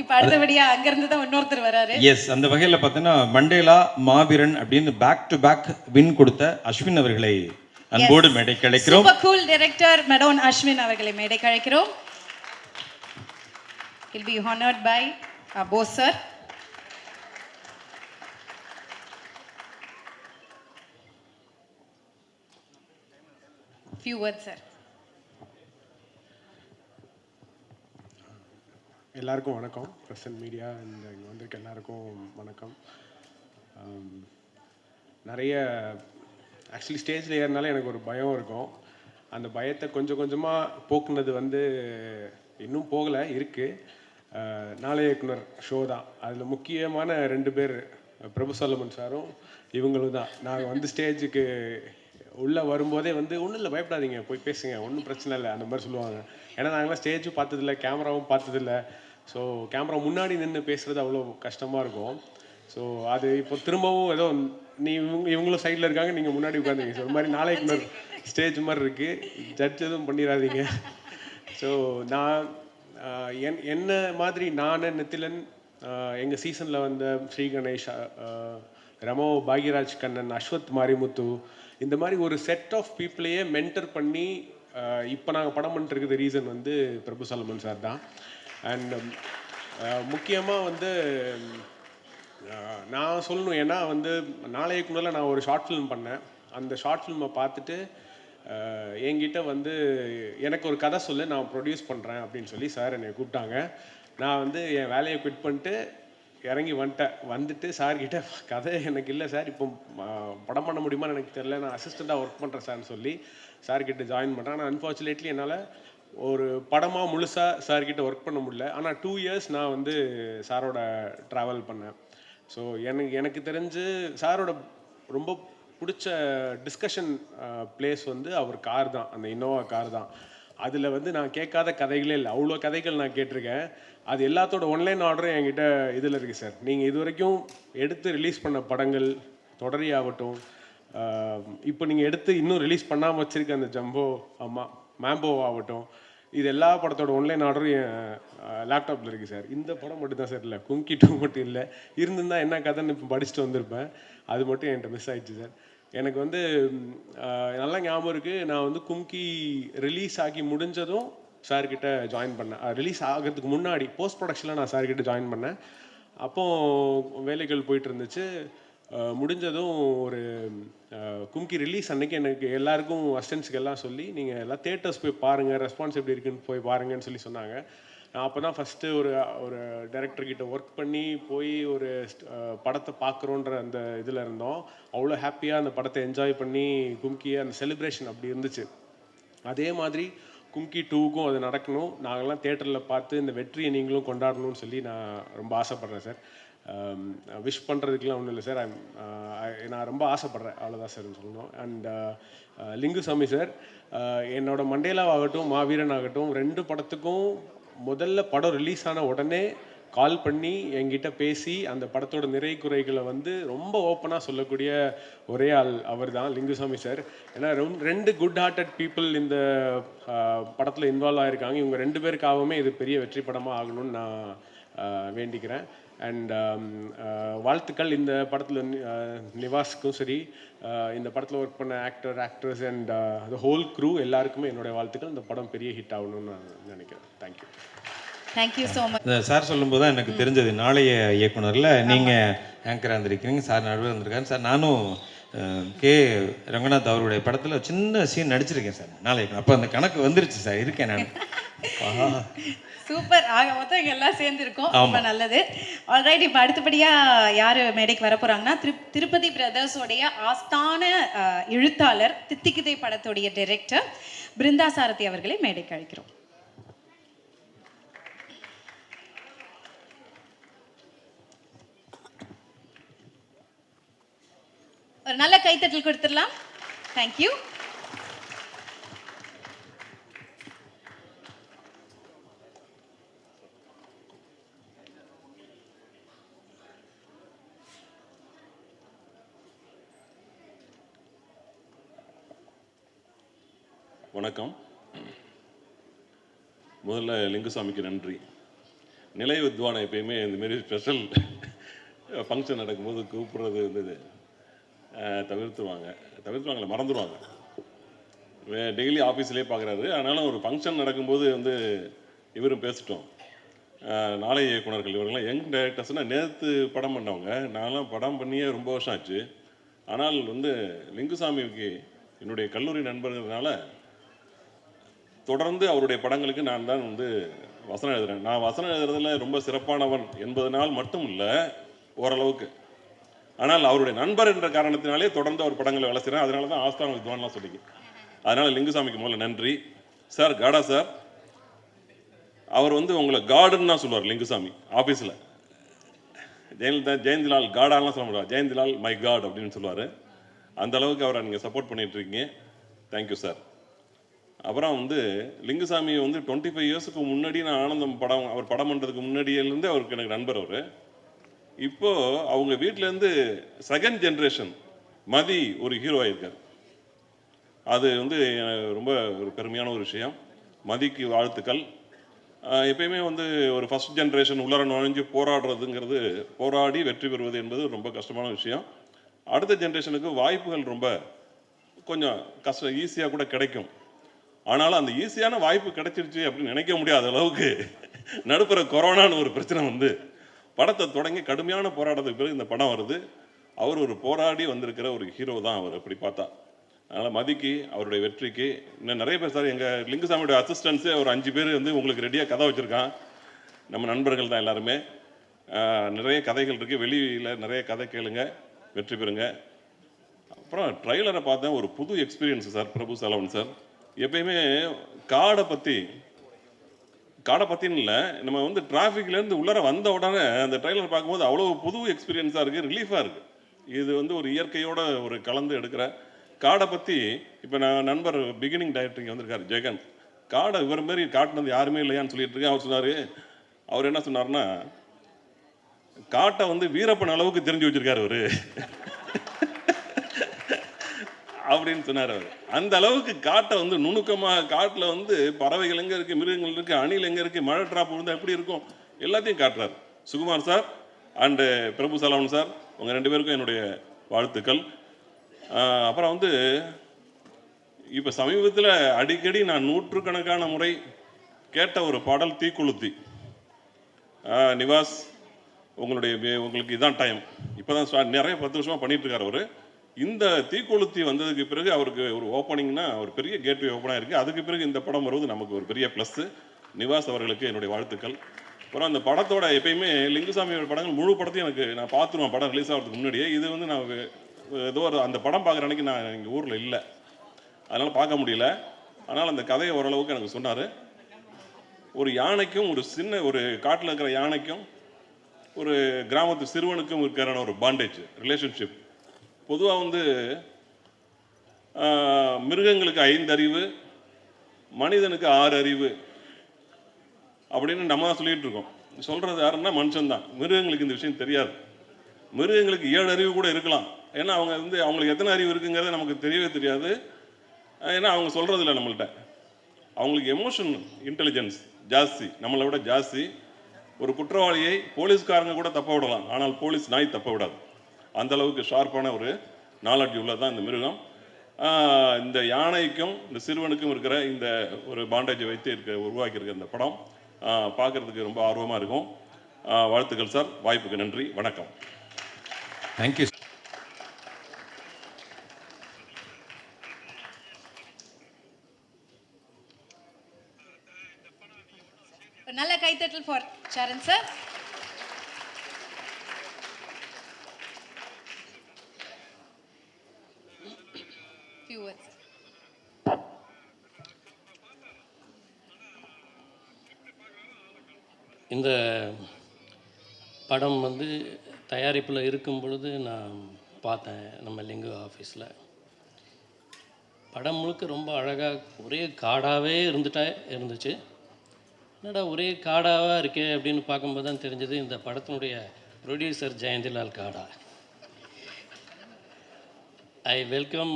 இப்ப அடுத்தபடியா அங்க இருந்து தான் இன்னொருத்தர் வராரு. எஸ், அந்த வகையில் பார்த்தீங்கன்னா மண்டேலா மாவீரன் அப்படின்னு பேக் டு பேக் வின் கொடுத்த அஸ்வின் அவர்களை அன்போடு மேடை கழைக்கிறோம். சூப்பர் கூல் டைரக்டர் மடோன் அஸ்வின் அவர்களை மேடை கழைக்கிறோம். He'll be honored by Bose sir. Few words sir. எல்லாருக்கும் வணக்கம். பிரசன்ட் மீடியா அண்ட் இங்கே வந்திருக்க எல்லாருக்கும் வணக்கம். நிறைய ஆக்சுவலி ஸ்டேஜில் ஏறினாலே எனக்கு ஒரு பயம் இருக்கும். அந்த பயத்தை கொஞ்சம் கொஞ்சமாக போக்குனது வந்து இன்னும் போகலை, இருக்குது. நாளைய இயக்குனர் ஷோ தான். அதில் முக்கியமான 2 பேர் பிரபு சாலமன் சாரும் இவங்களும் தான். நாங்கள் வந்து ஸ்டேஜுக்கு உள்ளே வரும்போதே வந்து ஒன்றும் இல்லை, பயப்படாதீங்க, போய் பேசுங்க, ஒன்றும் பிரச்சனை இல்லை அந்த மாதிரி சொல்லுவாங்க. ஏன்னா நாங்களாம் ஸ்டேஜும் பார்த்ததில்ல, கேமராவும் பார்த்ததில்ல. ஸோ கேமரா முன்னாடி நின்று பேசுகிறது அவ்வளோ கஷ்டமாக இருக்கும். ஸோ அது இப்போ திரும்பவும் ஏதோ இவங்களும் சைடில் இருக்காங்க, நீங்கள் முன்னாடி உட்காந்துங்க. ஸோ ஒரு மாதிரி நாளைக்கு ஸ்டேஜ் மாதிரி இருக்குது, ஜட்ஜ் எதுவும் பண்ணிடாதீங்க. ஸோ நான் என்ன மாதிரி நான் நித்திலன், எங்கள் சீசனில் வந்த ஸ்ரீ கணேஷ், ரமோ, பாக்யராஜ் கண்ணன், அஸ்வத் மாரிமுத்து, இந்த மாதிரி ஒரு செட் ஆஃப் பீப்புளையே மென்டர் பண்ணி இப்போ நாங்கள் படம் பண்ணிட்டுருக்குது ரீசன் வந்து பிரபு சாலமன் சார் தான். அண்ட் முக்கியமாக வந்து நான் சொல்லணும், ஏன்னா வந்து நாளைக்கு முன்னால நான் ஒரு ஷார்ட் ஃபிலிம் பண்ணேன். அந்த ஷார்ட் ஃபிலிமை பார்த்துட்டு என்கிட்ட வந்து எனக்கு ஒரு கதை சொல்லு, நான் ப்ரொடியூஸ் பண்ணுறேன் அப்படின்னு சொல்லி சார் என்னை கூப்பிட்டாங்க. நான் வந்து என் வேலையை குவிட் பண்ணிட்டு இறங்கி வந்துட்டு சார்கிட்ட கதை எனக்கு இல்லை சார், இப்போ படம் பண்ண முடியுமான்னு எனக்கு தெரியல, நான் அசிஸ்டண்ட்டாக ஒர்க் பண்ணுறேன் சார்னு சொல்லி சார்கிட்ட ஜாயின் பண்ணுறேன். ஆனால் அன்ஃபார்ச்சுனேட்லி என்னால் ஒரு படமாக முழுசாக சார்கிட்ட ஒர்க் பண்ண முடியல. ஆனால் 2 இயர்ஸ் நான் வந்து சாரோட ட்ராவல் பண்ணேன். ஸோ எனக்கு தெரிஞ்சு சாரோட ரொம்ப பிடிச்ச டிஸ்கஷன் பிளேஸ் வந்து அவர் கார் தான், அந்த இன்னோவா கார் தான். அதில் வந்து நான் கேட்காத கதைகளே இல்லை, அவ்வளோ கதைகள் நான் கேட்டிருக்கேன். அது எல்லாத்தோட ஒன்லைன் ஆர்டரும் என்கிட்ட இதில் இருக்குது சார். நீங்கள் இது வரைக்கும் எடுத்து ரிலீஸ் பண்ண படங்கள் தொடரி ஆகட்டும், இப்போ நீங்கள் எடுத்து இன்னும் ரிலீஸ் பண்ணாமல் வச்சுருக்க அந்த ஜம்போ மேம்போ ஆகட்டும், இது எல்லா படத்தோட ஒன்லைன் ஆர்டரும் என் லேப்டாப்பில் இருக்குது சார். இந்த படம் மட்டும் தான் சார் இல்லை, கும்கி 2 மட்டும் இல்லை. இருந்திருந்தால் என்ன கதைன்னு இப்போ படிச்சுட்டு வந்திருப்பேன். அது மட்டும் என்கிட்ட மிஸ் ஆகிடுச்சு சார். எனக்கு வந்து நல்லா ஞாபகம் இருக்குது, நான் வந்து கும்கி ரிலீஸ் ஆகி முடிஞ்சதும் சார்கிட்ட ஜாயின் பண்ணேன். ரிலீஸ் ஆகிறதுக்கு முன்னாடி போஸ்ட் ப்ரொடக்ஷனில் நான் சார்கிட்ட ஜாயின் பண்ணேன். அப்போது வேலைகள் போயிட்டு இருந்துச்சு. முடிஞ்சதும் ஒரு கும்கி ரிலீஸ் அன்னைக்கு எனக்கு எல்லாருக்கும் அசிஸ்டன்ஸுக்கு எல்லாம் சொல்லி நீங்கள் எல்லாம் தேட்டர்ஸ் போய் பாருங்கள், ரெஸ்பான்ஸ் எப்படி இருக்குன்னு போய் பாருங்கன்னு சொல்லி சொன்னாங்க. நான் அப்போ தான் ஃபஸ்ட்டு ஒரு டைரக்டர்கிட்ட ஒர்க் பண்ணி போய் ஒரு படத்தை பார்க்குறோன்ற அந்த இதில் இருந்தோம். அவ்வளோ ஹாப்பியாக அந்த படத்தை என்ஜாய் பண்ணி கும்கியை அந்த செலிப்ரேஷன் அப்படி இருந்துச்சு. அதே மாதிரி கும்கி 2க்கும் அது நடக்கணும், நாங்கள்லாம் தேட்டரில் பார்த்து இந்த வெற்றியை நீங்களும் கொண்டாடணும்னு சொல்லி நான் ரொம்ப ஆசைப்பட்றேன் சார். விஷ் பண்ணுறதுக்கெலாம் ஒன்றும் இல்லை சார், நான் ரொம்ப ஆசைப்பட்றேன், அவ்வளோதான் சார் சொல்லணும். அண்ட் லிங்குசாமி சார், என்னோட மண்டேலாவாகட்டும் மாவீரன் ஆகட்டும் 2 படத்துக்கும் முதல்ல படம் ரிலீஸ் ஆன உடனே கால் பண்ணி என்கிட்ட பேசி அந்த படத்தோட நிறை குறைகளை வந்து ரொம்ப ஓப்பனாக சொல்லக்கூடிய ஒரே ஆள் அவர் தான், லிங்குசாமி சார். ஏன்னா 2 குட் ஹார்ட்டட் பீப்புள் இந்த படத்தில் இன்வால்வ் ஆகிருக்காங்க. இவங்க 2 பேருக்காகவுமே இது பெரிய வெற்றி படமாக ஆகணும்னு நான் வேண்டிக்கிறேன். அண்ட் வாழ்த்துக்கள் இந்த படத்தில் நிவாஸ்க்கும் சரி, இந்த படத்தில் ஒர்க் பண்ண actors and the whole crew எல்லாருக்குமே என்னுடைய வாழ்த்துக்கள். இந்த படம் பெரிய ஹிட் ஆகணும்னு நான் நினைக்கிறேன். Thank you. Thank you so much. Sir சொல்லும்போது தான் எனக்கு தெரிஞ்சது, நாளைய இயக்குனரில் நீங்கள் ஆங்கராக இருந்திருக்கிறீங்க, சார் நடுவில் இருந்திருக்காரு. சார் நானும் கே ரங்கநாத் அவருடைய படத்தில் சின்ன சீன் நடிச்சிருக்கேன் சார் நாளைக்கு. அப்போ அந்த கணக்கு வந்துருச்சு சார், இருக்கேன் நான். சூப்பர். ஆக மொத்தம் இங்கே எல்லாம் சேர்ந்துருக்கோம், ரொம்ப நல்லது. ஆல்ரைட், இப்போ அடுத்தபடியாக யார் மேடைக்கு வர போகிறாங்கன்னா திருப்பதி பிரதர்ஸோடைய ஆஸ்தான எழுத்தாளர், தித்திக்குதை படத்துடைய டைரக்டர் பிருந்தா சாரதி அவர்களை மேடைக்கு அழைக்கிறோம். ஒரு நல்ல கைத்தட்டல் கொடுத்துடலாம். தேங்க்யூ. வணக்கம். முதல்ல லிங்குசாமிக்கு நன்றி. நிலை வித்வானை எப்பயுமே இந்தமாரி ஸ்பெஷல் ஃபங்க்ஷன் நடக்கும்போது கூப்பிட்றது வந்து தவிர்த்துவாங்களே, மறந்துடுவாங்க. டெய்லி ஆஃபீஸ்லேயே பார்க்குறாரு. ஆனாலும் ஒரு ஃபங்க்ஷன் நடக்கும்போது வந்து இவரும் பேசிட்டோம். நாளை இயக்குனர்கள் இவர்கள்லாம் யங் டைரக்டர்ஸ்னால் நேற்று படம் பண்ணவங்க. நான்லாம் படம் பண்ணியே ரொம்ப வருஷம் ஆச்சு. ஆனால் வந்து லிங்குசாமிக்கு என்னுடைய கல்லூரி நண்பர்கள்னால தொடர்ந்து அவருடைய படங்களுக்கு நான் தான் வந்து வசனம் எழுதுகிறேன். நான் வசனம் எழுதுறதுல ரொம்ப சிறப்பானவன் என்பதனால் மட்டும் இல்லை, ஓரளவுக்கு. ஆனால் அவருடைய நண்பர் என்ற காரணத்தினாலே தொடர்ந்து அவர் படங்களை வேலை செய்கிறேன். அதனால தான் ஆஸ்தான வித்வான்லாம் சொல்லிங்க. அதனால் லிங்குசாமிக்கு முதல்ல நன்றி. சார், காடா சார், அவர் வந்து உங்களை காடுன்னு தான் சொல்லுவார் லிங்குசாமி ஆஃபீஸில். ஜெயந்திலால் காடாலாம் சொல்ல முடியாது, ஜெயந்திலால் மை காட் அப்படின்னு சொல்லுவார். அந்த அளவுக்கு அவரை நீங்கள் சப்போர்ட் பண்ணிகிட்ருக்கீங்க. Thank you sir. அப்புறம் வந்து லிங்குசாமி வந்து 25 இயர்ஸுக்கு முன்னாடி நான் ஆனந்தம் படம் அவர் படம் பண்ணுறதுக்கு முன்னாடியிலேருந்து அவருக்கு எனக்கு நண்பர் அவர். இப்போது அவங்க வீட்டிலேருந்து செகண்ட் ஜென்ரேஷன் மதி ஒரு ஹீரோ ஆகியிருக்கார். அது வந்து ரொம்ப ஒரு பெருமையான ஒரு விஷயம். மதிக்கு வாழ்த்துக்கள். எப்பயுமே வந்து ஒரு ஃபஸ்ட் ஜென்ரேஷன் உள்ளர நுழைஞ்சு போராடுறதுங்கிறது, போராடி வெற்றி பெறுவது என்பது ரொம்ப கஷ்டமான விஷயம். அடுத்த ஜென்ரேஷனுக்கு வாய்ப்புகள் ரொம்ப கொஞ்சம் கஷ்டம், ஈஸியாக கூட கிடைக்கும். ஆனாலும் அந்த ஈஸியான வாய்ப்பு கிடைச்சிருச்சு அப்படின்னு நினைக்க முடியாத அளவுக்கு நடுப்புற கொரோனான்னு ஒரு பிரச்சனை வந்து படத்தை தொடங்கி கடுமையான போராட்டத்துக்கு பிறகு இந்த படம் வருது. அவர் ஒரு போராடி வந்திருக்கிற ஒரு ஹீரோ தான் அவர், அப்படி பார்த்தா. அதனால் மதிக்கு அவருடைய வெற்றிக்கு இன்னும் நிறைய பேர் சார், எங்கள் லிங்குசாமியோட அசிஸ்டன்ஸே ஒரு 5 பேர் வந்து உங்களுக்கு ரெடியாக கதை வச்சுருக்கான். நம்ம நண்பர்கள் தான் எல்லாருமே. நிறைய கதைகள் இருக்குது, வெளியில் நிறைய கதை கேளுங்க, வெற்றி பெறுங்க. அப்புறம் ட்ரைலரை பார்த்தேன், ஒரு புது எக்ஸ்பீரியன்ஸு சார். பிரபு சலவன் சார் எப்பயுமே காடை பற்றின்னு இல்லை, நம்ம வந்து டிராஃபிக்லேருந்து உள்ளர வந்த உடனே அந்த ட்ரைலர் பார்க்கும்போது அவ்வளோ புது எக்ஸ்பீரியன்ஸாக இருக்குது, ரிலீஃபாக இருக்குது. இது வந்து ஒரு இயற்கையோட ஒரு கலந்து எடுக்கிற காடை பற்றி. இப்போ நான் நண்பர் பிகினிங் டைரக்டர் வந்திருக்காரு ஜெகன். காடை இவர் மாரி காட்டினது யாருமே இல்லையான்னு சொல்லிட்டு இருக்கேன். அவர் சொன்னார், அவர் என்ன சொன்னார்னா, காட்டை வந்து வீரப்பன் அளவுக்கு தெரிஞ்சு வச்சிருக்காரு அவர் அப்படின்னு சொன்னார் அவர். அந்த அளவுக்கு காட்டை வந்து நுணுக்கமாக, காட்டில் வந்து பறவைகள் எங்கே இருக்குது, மிருகங்கள் இருக்குது, அணில் எங்கே இருக்குது, மழை ட்ராப் விழுந்தால் எப்படி இருக்கும், எல்லாத்தையும் காட்டுறார் Sukumar sir and Prabhu Solomon sir. உங்கள் 2 பேருக்கும் என்னுடைய வாழ்த்துக்கள். அப்புறம் வந்து இப்போ சமீபத்தில் அடிக்கடி நான் நூற்றுக்கணக்கான முறை கேட்ட ஒரு பாடல் தீக்குளுத்தி. நிவாஸ், உங்களுக்கு இதான் டைம். இப்போ தான் நிறைய 10 வருஷமாக பண்ணிகிட்ருக்கார் அவர். இந்த தீக்குளுத்தி வந்ததுக்கு பிறகு அவருக்கு ஒரு ஓப்பனிங்னா ஒரு பெரிய கேட்வே ஓப்பனாக இருக்குது. அதுக்கு பிறகு இந்த படம் வருவது நமக்கு ஒரு பெரிய ப்ளஸ்ஸு. நிவாஸ் அவர்களுக்கு என்னுடைய வாழ்த்துக்கள். அப்புறம் அந்த படத்தோட எப்பயுமே லிங்குசாமியோட படங்கள் முழு படத்தையும் எனக்கு நான் பார்த்துருவேன் படம் ரிலீஸ் ஆகிறதுக்கு முன்னாடியே. இது வந்து நான் ஏதோ ஒரு அந்த படம் பார்க்குற அன்றைக்கி நான் எங்கள் ஊரில் இல்லை, அதனால் பார்க்க முடியல. ஆனால் அந்த கதையை ஓரளவுக்கு எனக்கு சொன்னார். ஒரு யானைக்கும் ஒரு சின்ன ஒரு காட்டில் இருக்கிற யானைக்கும் ஒரு கிராமத்து சிறுவனுக்கும் இருக்கிற ஒரு பாண்டேஜ் ரிலேஷன்ஷிப். பொதுவாக வந்து மிருகங்களுக்கு 5 அறிவு, மனிதனுக்கு 6 அறிவு அப்படின்னு நம்ம தான் சொல்லிகிட்டு இருக்கோம். சொல்கிறது யாருன்னா மனுஷன்தான். மிருகங்களுக்கு இந்த விஷயம் தெரியாது. மிருகங்களுக்கு 7 அறிவு கூட இருக்கலாம். ஏன்னா அவங்க வந்து அவங்களுக்கு எத்தனை அறிவு இருக்குங்கிறத நமக்கு தெரியவே தெரியாது. ஏன்னா அவங்க சொல்கிறது இல்லை நம்மள்கிட்ட. அவங்களுக்கு எமோஷன் இன்டெலிஜென்ஸ் ஜாஸ்தி, நம்மளை விட ஜாஸ்தி. ஒரு குற்றவாளியை போலீஸ்காரங்க கூட தப்ப விடலாம், ஆனால் போலீஸ் நாய் தப்ப விடாது. அந்த அளவுக்கு ஷார்ப்பான ஒரு நாலெட்ஜ் உள்ளதான் இந்த மிருகம். இந்த யானைக்கும் இந்த சிறுவனுக்கும் இருக்கிற இந்த ஒரு பாண்டேஜை வைத்து உருவாக்கியிருக்க இந்த படம் பார்க்குறதுக்கு ரொம்ப ஆர்வமாக இருக்கும். வாழ்த்துக்கள் சார். வாய்ப்புக்கு நன்றி. வணக்கம். தேங்க்யூ. நல்ல கைத்தட்டல் for Saran sir. Few words. இந்த படம் வந்து தயாரிப்பில் இருக்கும் பொழுது நான் பார்த்தேன் நம்ம லிங்கு ஆஃபீஸில். படம் முழுக்க ரொம்ப அழகாக ஒரே காடாகவே இருந்துச்சு. என்னடா ஒரே காடாவாக இருக்கே அப்படின்னு பார்க்கும்போது தான் தெரிஞ்சது இந்த படத்தினுடைய ப்ரொடியூசர் ஜெயந்திலால் காடா. I welcome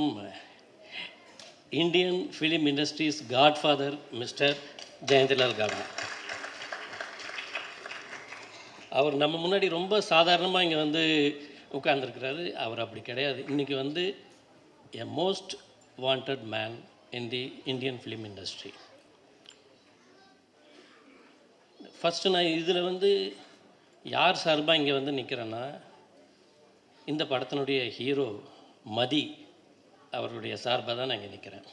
Indian film industries Godfather mister Jayantilal காடா. அவர் நம்ம முன்னாடி ரொம்ப சாதாரணமாக இங்கே வந்து உட்கார்ந்துருக்கிறாரு. அவர் அப்படி கிடையாது. இன்றைக்கி வந்து a most wanted man in the Indian film industry. First நான் இதில் வந்து யார் சார்பாக இங்கே வந்து நிற்கிறேன்னா, இந்த படத்தினுடைய ஹீரோ மதி அவர்களுடைய சார்பாக தான் நான் இங்கே நிற்கிறேன்.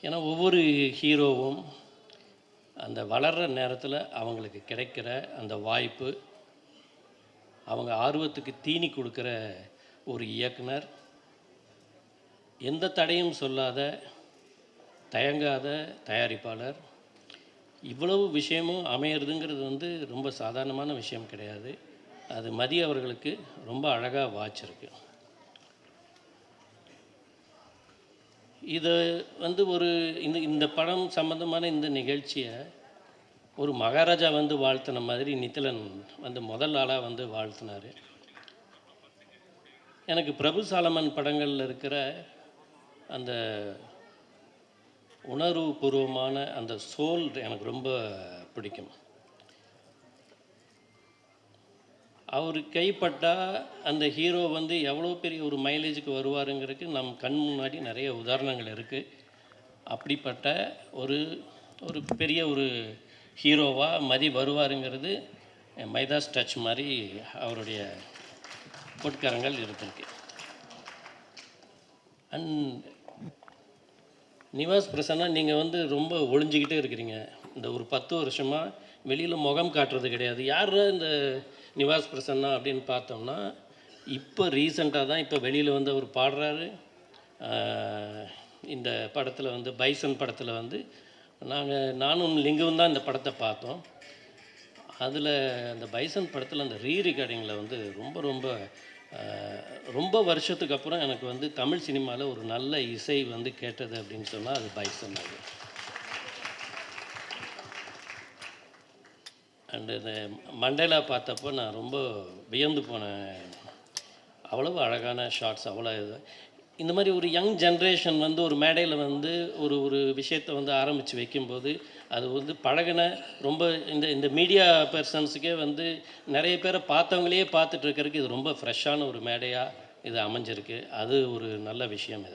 ஏன்னா ஒவ்வொரு ஹீரோவும் அந்த வளர்கிற நேரத்தில் அவங்களுக்கு கிடைக்கிற அந்த வாய்ப்பு, அவங்க ஆர்வத்துக்கு தீனி கொடுக்குற ஒரு இயக்குனர், எந்த தடையும் சொல்லாத தயங்காத தயாரிப்பாளர், இவ்வளவு விஷயமும் அமையிறதுங்கிறது வந்து ரொம்ப சாதாரணமான விஷயம் கிடையாது. அது மதி அவர்களுக்கு ரொம்ப அழகாக வாய்ச்சிருக்கு. இதை வந்து ஒரு இந்த படம் சம்பந்தமான இந்த நிகழ்ச்சியை ஒரு மகாராஜா வந்து வாழ்த்தின மாதிரி நித்திலன் வந்து முதல் ஆளாக வந்து வாழ்த்தினார். எனக்கு பிரபு சாலமன் படங்களில் இருக்கிற அந்த உணர்வுபூர்வமான அந்த சோல் எனக்கு ரொம்ப பிடிக்கும். அவர் கைப்பட்டால் அந்த ஹீரோ வந்து எவ்வளோ பெரிய ஒரு மைலேஜுக்கு வருவாருங்கிறதுக்கு நம் கண் முன்னாடி நிறைய உதாரணங்கள் இருக்குது. அப்படிப்பட்ட ஒரு பெரிய ஒரு ஹீரோவாக மதி வருவாருங்கிறது மைதாஸ் டச் மாதிரி அவருடைய பொற்கரங்கள் இருந்திருக்கு. அண்ட் நிவாஸ் பிரசன்னா, நீங்கள் வந்து ரொம்ப ஒளிஞ்சிக்கிட்டே இருக்கிறீங்க. இந்த ஒரு 10 வருஷமாக வெளியில் முகம் காட்டுறது கிடையாது. யார் இந்த நிவாஸ் பிரசன்னா அப்படின்னு பார்த்தோம்னா, இப்போ ரீசண்டாக தான் இப்போ வெளியில் வந்து அவர் பாடுறாரு. இந்த படத்தில் வந்து பைசன் படத்தில் வந்து நானும் லிங்கும் தான் இந்த படத்தை பார்த்தோம். அதில் அந்த பைசன் படத்தில் அந்த ரீரெக்கார்டிங்கில் வந்து ரொம்ப வருஷத்துக்கு அப்புறம் எனக்கு வந்து தமிழ் சினிமாவில் ஒரு நல்ல இசை வந்து கேட்டது அப்படின்னு சொன்னால் அது பைசன் அது. அண்டு இந்த மண்டேலா பார்த்தப்போ நான் ரொம்ப வியந்து போனேன். அவ்வளவு அழகான ஷார்ட்ஸ், அவ்வளோ இது. இந்த மாதிரி ஒரு யங் ஜென்ரேஷன் வந்து ஒரு மேடையில் வந்து ஒரு விஷயத்தை வந்து ஆரம்பித்து வைக்கும்போது அது வந்து பழகின ரொம்ப இந்த மீடியா பர்சன்ஸுக்கே வந்து நிறைய பேரை பார்த்தவங்களையே பார்த்துட்டு இருக்கிறதுக்கு இது ரொம்ப ஃப்ரெஷ்ஷான ஒரு மேடையாக இது அமைஞ்சிருக்கு. அது ஒரு நல்ல விஷயம்.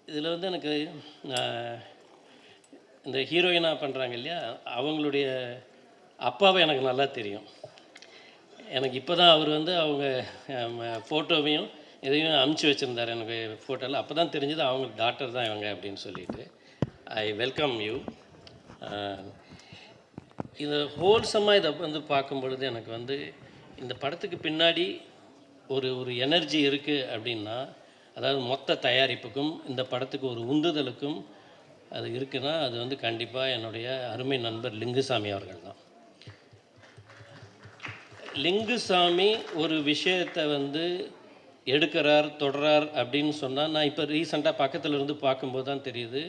இதில் வந்து எனக்கு இந்த ஹீரோயினாக பண்ணுறாங்க இல்லையா, அவங்களுடைய அப்பாவை எனக்கு நல்லா தெரியும். எனக்கு இப்போ தான் அவர் வந்து அவங்க ஃபோட்டோவையும் இதையும் அமுச்சு வச்சுருந்தார் எனக்கு ஃபோட்டோவில். அப்போ தான் தெரிஞ்சது அவங்க டாக்டர் தான் இவங்க அப்படின்னு சொல்லிட்டு. I welcome you. இது ஹோல்சமாக இதை வந்து பார்க்கும் பொழுது எனக்கு வந்து இந்த படத்துக்கு பின்னாடி ஒரு எனர்ஜி இருக்குது அப்படின்னா, அதாவது மொத்த தயாரிப்புக்கும் இந்த படத்துக்கு ஒரு உந்துதலுக்கும் அது இருக்குன்னா அது வந்து கண்டிப்பாக என்னுடைய அருமை நண்பர் லிங்குசாமி அவர்கள் தான். லிங்குசாமி ஒரு விஷயத்தை வந்து எடுக்கிறார், தொடரார் அப்படின்னு சொன்னால், நான் இப்போ ரீசெண்டாக பக்கத்தில் இருந்து பார்க்கும்போது தான் தெரியுது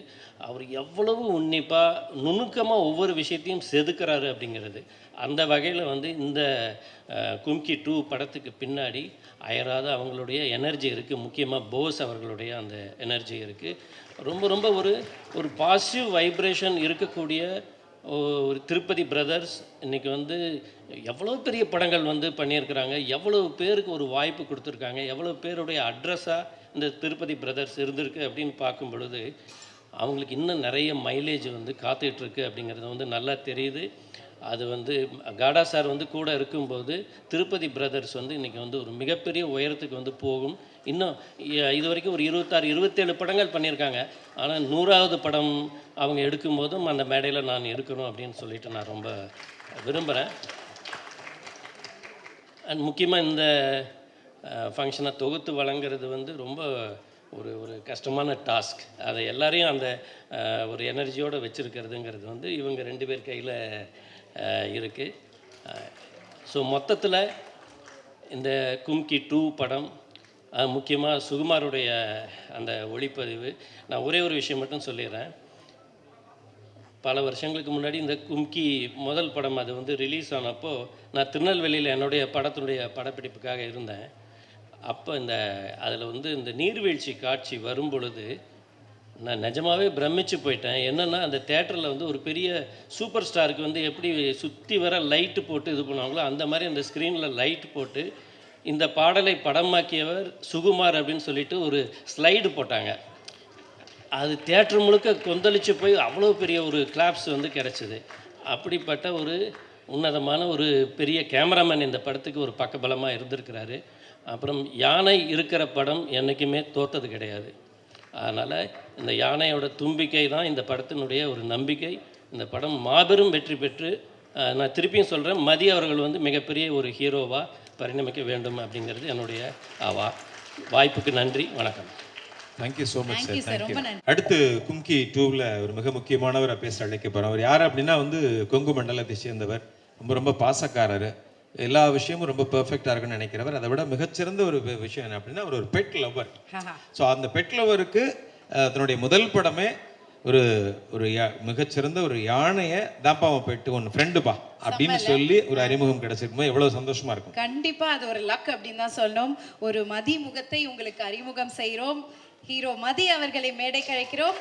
அவர் எவ்வளவு உன்னிப்பாக நுணுக்கமாக ஒவ்வொரு விஷயத்தையும் செதுக்கிறாரு அப்படிங்கிறது. அந்த வகையில் வந்து இந்த கும்கி 2 படத்துக்கு பின்னாடி அயராத அவங்களுடைய எனர்ஜி இருக்குது. முக்கியமாக போஸ் அவர்களுடைய அந்த எனர்ஜி இருக்குது. ரொம்ப ஒரு பாசிட்டிவ் வைப்ரேஷன் இருக்கக்கூடிய ஒரு திருப்பதி பிரதர்ஸ் இன்றைக்கி வந்து எவ்வளோ பெரிய படங்கள் வந்து பண்ணியிருக்கிறாங்க, எவ்வளோ பேருக்கு ஒரு வாய்ப்பு கொடுத்துருக்காங்க, எவ்வளோ பேருடைய அட்ரஸாக இந்த திருப்பதி பிரதர்ஸ் இருந்திருக்கு அப்படின்னு பார்க்கும் பொழுது அவங்களுக்கு இன்னும் நிறைய மைலேஜ் வந்து காத்துட்ருக்கு அப்படிங்கிறது வந்து நல்லா தெரியுது. அது வந்து காடா சார் வந்து கூட இருக்கும்போது திருப்பதி பிரதர்ஸ் வந்து இன்றைக்கி வந்து ஒரு மிகப்பெரிய உயரத்துக்கு வந்து போகும். இன்னும் இது வரைக்கும் ஒரு 26-27 படங்கள் பண்ணியிருக்காங்க. ஆனால் 100வது படம் அவங்க எடுக்கும்போதும் அந்த மேடையில் நான் இருக்கணும் அப்படின்னு சொல்லிட்டு நான் ரொம்ப விரும்புகிறேன். அண்ட் முக்கியமாக இந்த ஃபங்க்ஷனை தொகுத்து வழங்குறது வந்து ரொம்ப ஒரு கஷ்டமான டாஸ்க். அதை எல்லாரையும் அந்த ஒரு எனர்ஜியோடு வச்சுருக்கிறதுங்கிறது வந்து இவங்க 2 பேர் கையில் இருக்குது. ஸோ மொத்தத்தில் இந்த கும்கி 2 படம், முக்கியமாக சுகுமாருடைய அந்த ஒளிப்பதிவு, நான் ஒரே ஒரு விஷயம் மட்டும் சொல்லிடுறேன். பல வருஷங்களுக்கு முன்னாடி இந்த கும்கி முதல் படம் அது வந்து ரிலீஸ் ஆனப்போ நான் திருநெல்வேலியில் என்னுடைய படத்தினுடைய படப்பிடிப்புக்காக இருந்தேன். அப்போ அதில் வந்து இந்த நீர்வீழ்ச்சி காட்சி வரும் பொழுது நான் நிஜமாகவே பிரமிச்சு போயிட்டேன். என்னென்னா அந்த தேட்டரில் வந்து ஒரு பெரிய சூப்பர் ஸ்டாருக்கு வந்து எப்படி சுற்றி வர லைட்டு போட்டு இது பண்ணுவாங்களோ அந்த மாதிரி அந்த ஸ்க்ரீனில் லைட் போட்டு இந்த பாடலை படமாக்கியவர் சுகுமார் அப்படின்னு சொல்லிட்டு ஒரு ஸ்லைடு போட்டாங்க. அது தேட்டர் முழுக்க கொந்தளிச்சு போய் அவ்வளோ பெரிய ஒரு கிளாப்ஸ் வந்து கிடச்சிது. அப்படிப்பட்ட ஒரு உன்னதமான ஒரு பெரிய கேமராமேன் இந்த படத்துக்கு ஒரு பக்கபலமாக இருந்திருக்கிறாரு. அப்புறம் யானை இருக்கிற படம் என்றைக்குமே தோற்றது கிடையாது. அதனால் இந்த யானையோட தும்பிக்கை தான் இந்த படத்தினுடைய ஒரு நம்பிக்கை. இந்த படம் மாபெரும் வெற்றி பெற்று நான் திருப்பியும் சொல்கிறேன், மதி அவர்கள் வந்து மிகப்பெரிய ஒரு ஹீரோவாக பரிணமிக்க வேண்டும் அப்படிங்கிறது என்னுடைய வாய்ப்புக்கு நன்றி. வணக்கம். Thank you so much Thank you sir. sir. ரொம்ப தேங்க்யூ. நன்றி. அடுத்து கும்கி 2வில் ஒரு மிக முக்கியமானவரை பேச அழைக்க போகிறோம். அவர் யார் அப்படின்னா வந்து கொங்கு மண்டலத்தை சேர்ந்தவர், ரொம்ப பாசக்காரர், எல்லா விஷயமும் ரொம்ப பெர்ஃபெக்டாக இருக்குன்னு நினைக்கிறவர். அதை விட மிகச்சிறந்த ஒரு விஷயம் என்ன அப்படின்னா அவர் ஒரு பெட் லவர். ஸோ அந்த பெட் லவருக்கு தன்னுடைய முதல் படமே ஒரு மிகச்சிறந்த ஒரு யானையை தான்ப்பா அவன் பெட்டு ஒன்று ஃப்ரெண்டுப்பா அப்படின்னு சொல்லி ஒரு அறிமுகம் கிடைச்சிருக்கும்போது எவ்வளவு சந்தோஷமா இருக்கும். கண்டிப்பா அது ஒரு லக் அப்படின்னு தான் சொல்லணும். ஒரு மதி முகத்தை உங்களுக்கு அறிமுகம் செய்கிறோம். ஹீரோ மதி அவர்களை மேடைக்கு அழைக்கிறோம்.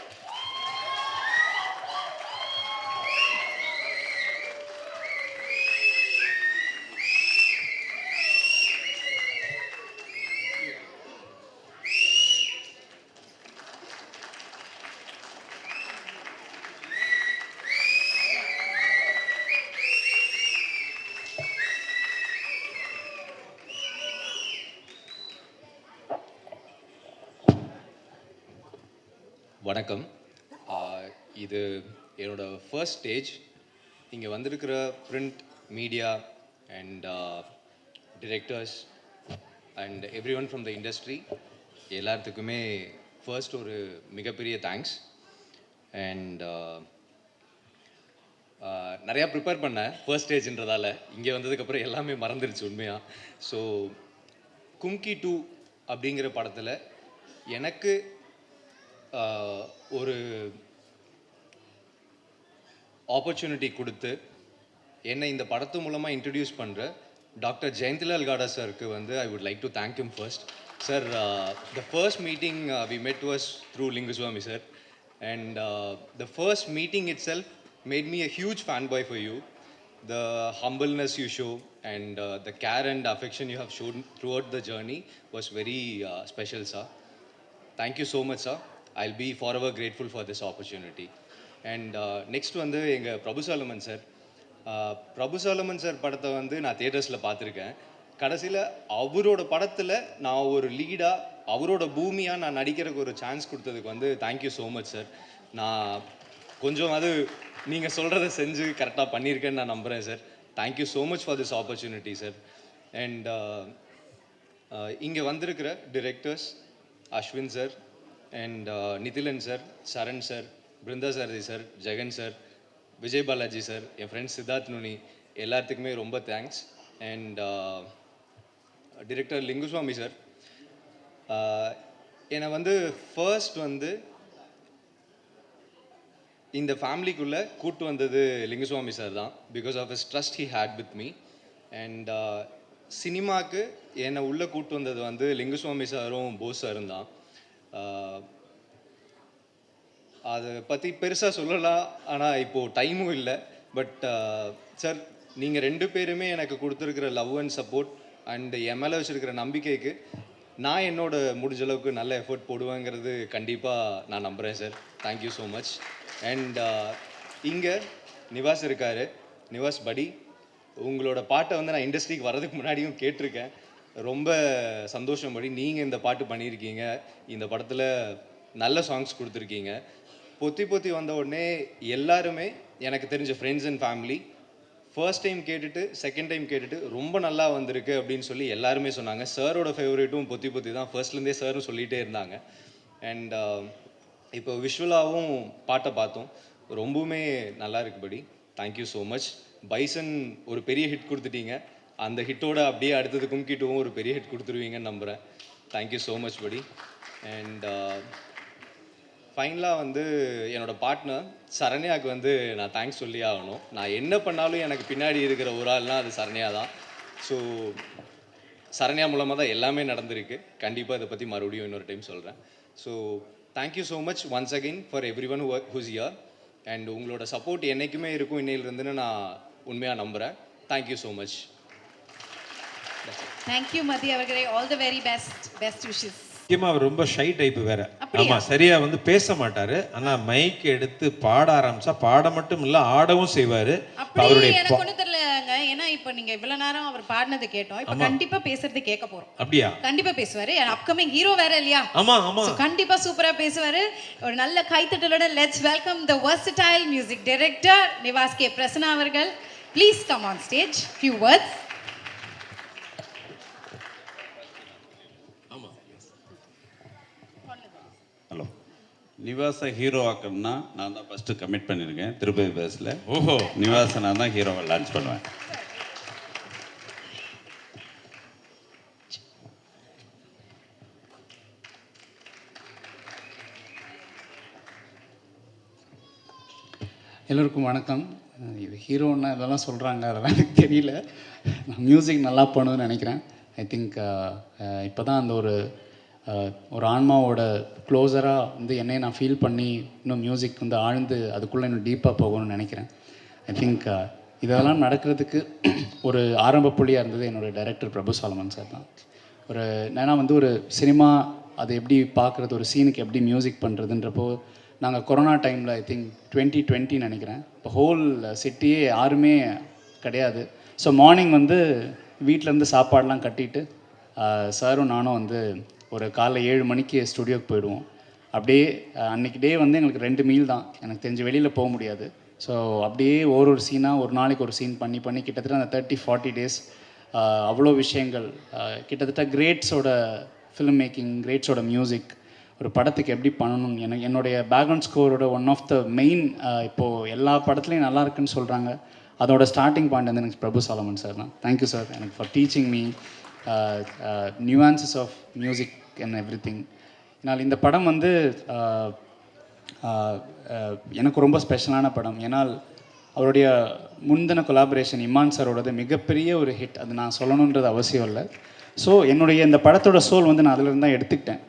வணக்கம். இது என்னோட ஃபர்ஸ்ட் ஸ்டேஜ். இங்கே வந்திருக்கிற print media and directors and every one from the industry எல்லாத்துக்குமே ஃபர்ஸ்ட் ஒரு மிகப்பெரிய தேங்க்ஸ். அண்ட் நிறையா ப்ரிப்பேர் பண்ணேன் ஃபர்ஸ்ட் ஸ்டேஜ்ன்றதால. இங்கே வந்ததுக்கப்புறம் எல்லாமே மறந்துடுச்சு உண்மையாக. ஸோ கும்கி 2 அப்படிங்கிற படத்தில் எனக்கு ஒரு ஆப்பர்ச்சுனிட்டி கொடுத்து என்னை இந்த படத்து மூலமாக இன்ட்ரடியூஸ் பண்ணுற டாக்டர் ஜெயந்திலால் காடா சாருக்கு வந்து I would like to thank him first. Sir, the first meeting we met was through Lingusamy sir. And the first meeting itself made me a huge fanboy for you. The humbleness you show and the care and affection you have shown throughout the journey was very special, sir. Thank you so much, sir. I'll be forever grateful for this opportunity. And next வந்து எங்கள் பிரபு Solomon sir. பிரபு Solomon sir படத்தை வந்து நான் தியேட்டர்ஸில் பார்த்துருக்கேன். கடைசியில் அவரோட படத்தில் நான் ஒரு லீடாக அவரோட பூமியாக நான் நடிக்கிறதுக்கு ஒரு சான்ஸ் கொடுத்ததுக்கு வந்து தேங்க்யூ ஸோ மச் சார். நான் கொஞ்சம் அது நீங்கள் சொல்கிறத செஞ்சு கரெக்டாக பண்ணியிருக்கேன்னு நான் நம்புகிறேன் sir. Thank you so much for this opportunity sir. And இங்கே வந்திருக்கிற directors Ashwin sir and Nithilan sir, Saran sir, Brinda Sarathy sir, Jagan sir, Vijay Balaji sir, என் ஃப்ரெண்ட்ஸ் சித்தார்த் நுனி எல்லாத்துக்குமே ரொம்ப thanks. And director Lingusamy sir, என்னை வந்து ஃபர்ஸ்ட் வந்து இந்த ஃபேமிலிக்குள்ளே கூட்டு வந்தது லிங்குசுவாமி சார் தான். Because of his trust he had with me. And சினிமாவுக்கு என்னை உள்ளே கூட்டு வந்தது வந்து லிங்குசுவாமி சாரும் போஸ் சாரும் தான். அதை பற்றி பெருசாக சொல்லலாம், ஆனால் இப்போது டைமும் இல்லை. பட் சார், நீங்கள் 2 பேருமே எனக்கு கொடுத்துருக்கிற லவ் அண்ட் சப்போர்ட் அண்ட் என் மேலே வச்சுருக்கிற நம்பிக்கைக்கு நான் என்னோட முடிஞ்ச அளவுக்கு நல்ல எஃபர்ட் போடுவேங்கிறது கண்டிப்பாக நான் நம்புகிறேன் sir. Thank you so much. And இங்கே நிவாஸ் இருக்கார். நிவாஸ் படி, உங்களோட பாட்டை வந்து நான் இண்டஸ்ட்ரிக்கு வர்றதுக்கு முன்னாடியும் கேட்டிருக்கேன். ரொம்ப சந்தோஷம் படி, நீங்கள் இந்த பாட்டு பண்ணியிருக்கீங்க. இந்த படத்தில் நல்ல சாங்ஸ் கொடுத்துருக்கீங்க. பொத்தி பொத்தி வந்த உடனே எல்லாருமே எனக்கு தெரிஞ்ச friends and family first time கேட்டுட்டு செகண்ட் டைம் கேட்டுட்டு ரொம்ப நல்லா வந்திருக்கு அப்படின்னு சொல்லி எல்லாருமே சொன்னாங்க. சாரோட ஃபேவரேட்டும் பொத்தி பொத்தி தான். ஃபர்ஸ்ட்லேருந்தே சாரும் சொல்லிகிட்டே இருந்தாங்க. அண்ட் இப்போ விஷுவலாகவும் பாட்டை பார்த்தோம், ரொம்பவுமே நல்லா இருக்குபடி. Thank you so much. பைசன் ஒரு பெரிய ஹிட் கொடுத்துட்டீங்க. அந்த ஹிட்டோட அப்படியே அடுத்தது கும்கி 2வும் ஒரு பெரிய ஹிட் கொடுத்துருவீங்கன்னு நம்புகிறேன். தேங்க்யூ ஸோ மச் படி. அண்ட் ஃபைனலாக வந்து என்னோடய பார்ட்னர் சரண்யாவுக்கு வந்து நான் தேங்க்ஸ் சொல்லி ஆகணும். நான் என்ன பண்ணாலும் எனக்கு பின்னாடி இருக்கிற ஒரு ஆள்னால் அது சரண்யா தான். ஸோ சரண்யா மூலமாக தான் எல்லாமே நடந்திருக்கு. கண்டிப்பாக இதை பற்றி மறுபடியும் இன்னொரு டைம் சொல்கிறேன். So thank you so much once again for everyone who's here. And உங்களோட சப்போர்ட் என்றைக்குமே இருக்கும் இன்னையிலிருந்துன்னு நான் உண்மையாக நம்புகிறேன். Thank you so much. Thank you Mathi அவர்களே. All the very best wishes. முக்கியமாக அவர் ரொம்ப ஷை டைப்பு வேற. அப்படியா? ஆமாம், சரியா வந்து பேச மாட்டாரு. ஆனால் மைக் எடுத்து பாட ஆரம்பிச்சா பாட மட்டும் இல்லை ஆடவும் செய்வார். அப்படி எனக்கு ஒன்றும் தெரியலங்க. ஏன்னா இப்போ நீங்க இவ்வளவு நேரம் அவர் பாடினது கேட்டோம். இப்போ கண்டிப்பா பேசுறது கேட்க போறோம். அப்படியா? கண்டிப்பா பேசுவாரு. அப்கமிங் ஹீரோ வேற இல்லையா? ஆமா ஆமா. கண்டிப்பா சூப்பரா பேசுவாரு. ஒரு நல்ல கைத்தட்டலோட let's welcome the versatile music director Nivas K Prasanna அவர்கள். Please come on stage. Few words. Hello. நிவாஸை ஹீரோ ஆக்கணும்னா நான் தான் ஃபஸ்ட்டு கமிட் பண்ணியிருக்கேன் திருப்பதி பேஸில். ஓஹோ. நிவாஸை நான் தான் ஹீரோவை லான்ச் பண்ணுவேன். எல்லோருக்கும் வணக்கம். இது ஹீரோன்னா இதெல்லாம் சொல்கிறாங்க, அதெல்லாம் எனக்கு தெரியல. நான் மியூசிக் நல்லா பண்ணுவேன்னு நினைக்கிறேன். ஐ திங்க் இப்போ தான் அந்த ஒரு ஆன்மாவோட க்ளோஸராக வந்து என்னை நான் ஃபீல் பண்ணி இன்னும் மியூசிக் வந்து ஆழ்ந்து அதுக்குள்ளே இன்னும் டீப்பாக போகணும்னு நினைக்கிறேன். ஐ திங்க் இதெல்லாம் நடக்கிறதுக்கு ஒரு ஆரம்ப புள்ளியாக இருந்தது என்னோடய டைரக்டர் பிரபு சாலமன் சார் தான். ஏன்னா வந்து ஒரு சினிமா அதை எப்படி பார்க்குறது, ஒரு சீனுக்கு எப்படி மியூசிக் பண்ணுறதுன்றப்போ நாங்கள் கொரோனா டைமில் ஐ திங்க் 2020 நினைக்கிறேன். இப்போ ஹோல் சிட்டியே யாருமே கிடையாது. ஸோ மார்னிங் வந்து வீட்டிலேருந்து சாப்பாடெலாம் கட்டிட்டு சாரும் நானும் வந்து ஒரு காலைல 7 மணிக்கு ஸ்டுடியோக்கு போயிடுவோம். அப்படியே அன்றைக்கி டே வந்து எங்களுக்கு 2 மீல் தான், எனக்கு தெரிஞ்சு வெளியில் போக முடியாது. ஸோ அப்படியே ஒரு சீனாக ஒரு நாளைக்கு ஒரு சீன் பண்ணி கிட்டத்தட்ட அந்த 30-40 டேஸ் அவ்வளோ விஷயங்கள், கிட்டத்தட்ட கிரேட்ஸோட ஃபிலிம் மேக்கிங், கிரேட்ஸோட மியூசிக், ஒரு படத்துக்கு எப்படி பண்ணணும். என்னுடைய பேக்ரவுண்ட் ஸ்கோரோட ஒன் ஆஃப் த மெயின் இப்போது எல்லா படத்துலையும் நல்லா இருக்குன்னு சொல்கிறாங்க. அதோட ஸ்டார்டிங் பாயிண்ட் வந்து எனக்கு பிரபு சாலமன் சார் தான். தேங்க்யூ சார் எனக்கு for teaching me nuances of music and everything. என்னால் இந்த படம் வந்து எனக்கு ரொம்ப ஸ்பெஷலான படம். ஏன்னால் அவருடைய முந்தின கொலாபரேஷன் இமான் சாரோடது மிகப்பெரிய ஒரு ஹிட். அது நான் சொல்லணுன்றது அவசியம் இல்லை. ஸோ என்னுடைய இந்த படத்தோட சோல் வந்து நான் அதிலிருந்து தான் எடுத்துக்கிட்டேன்.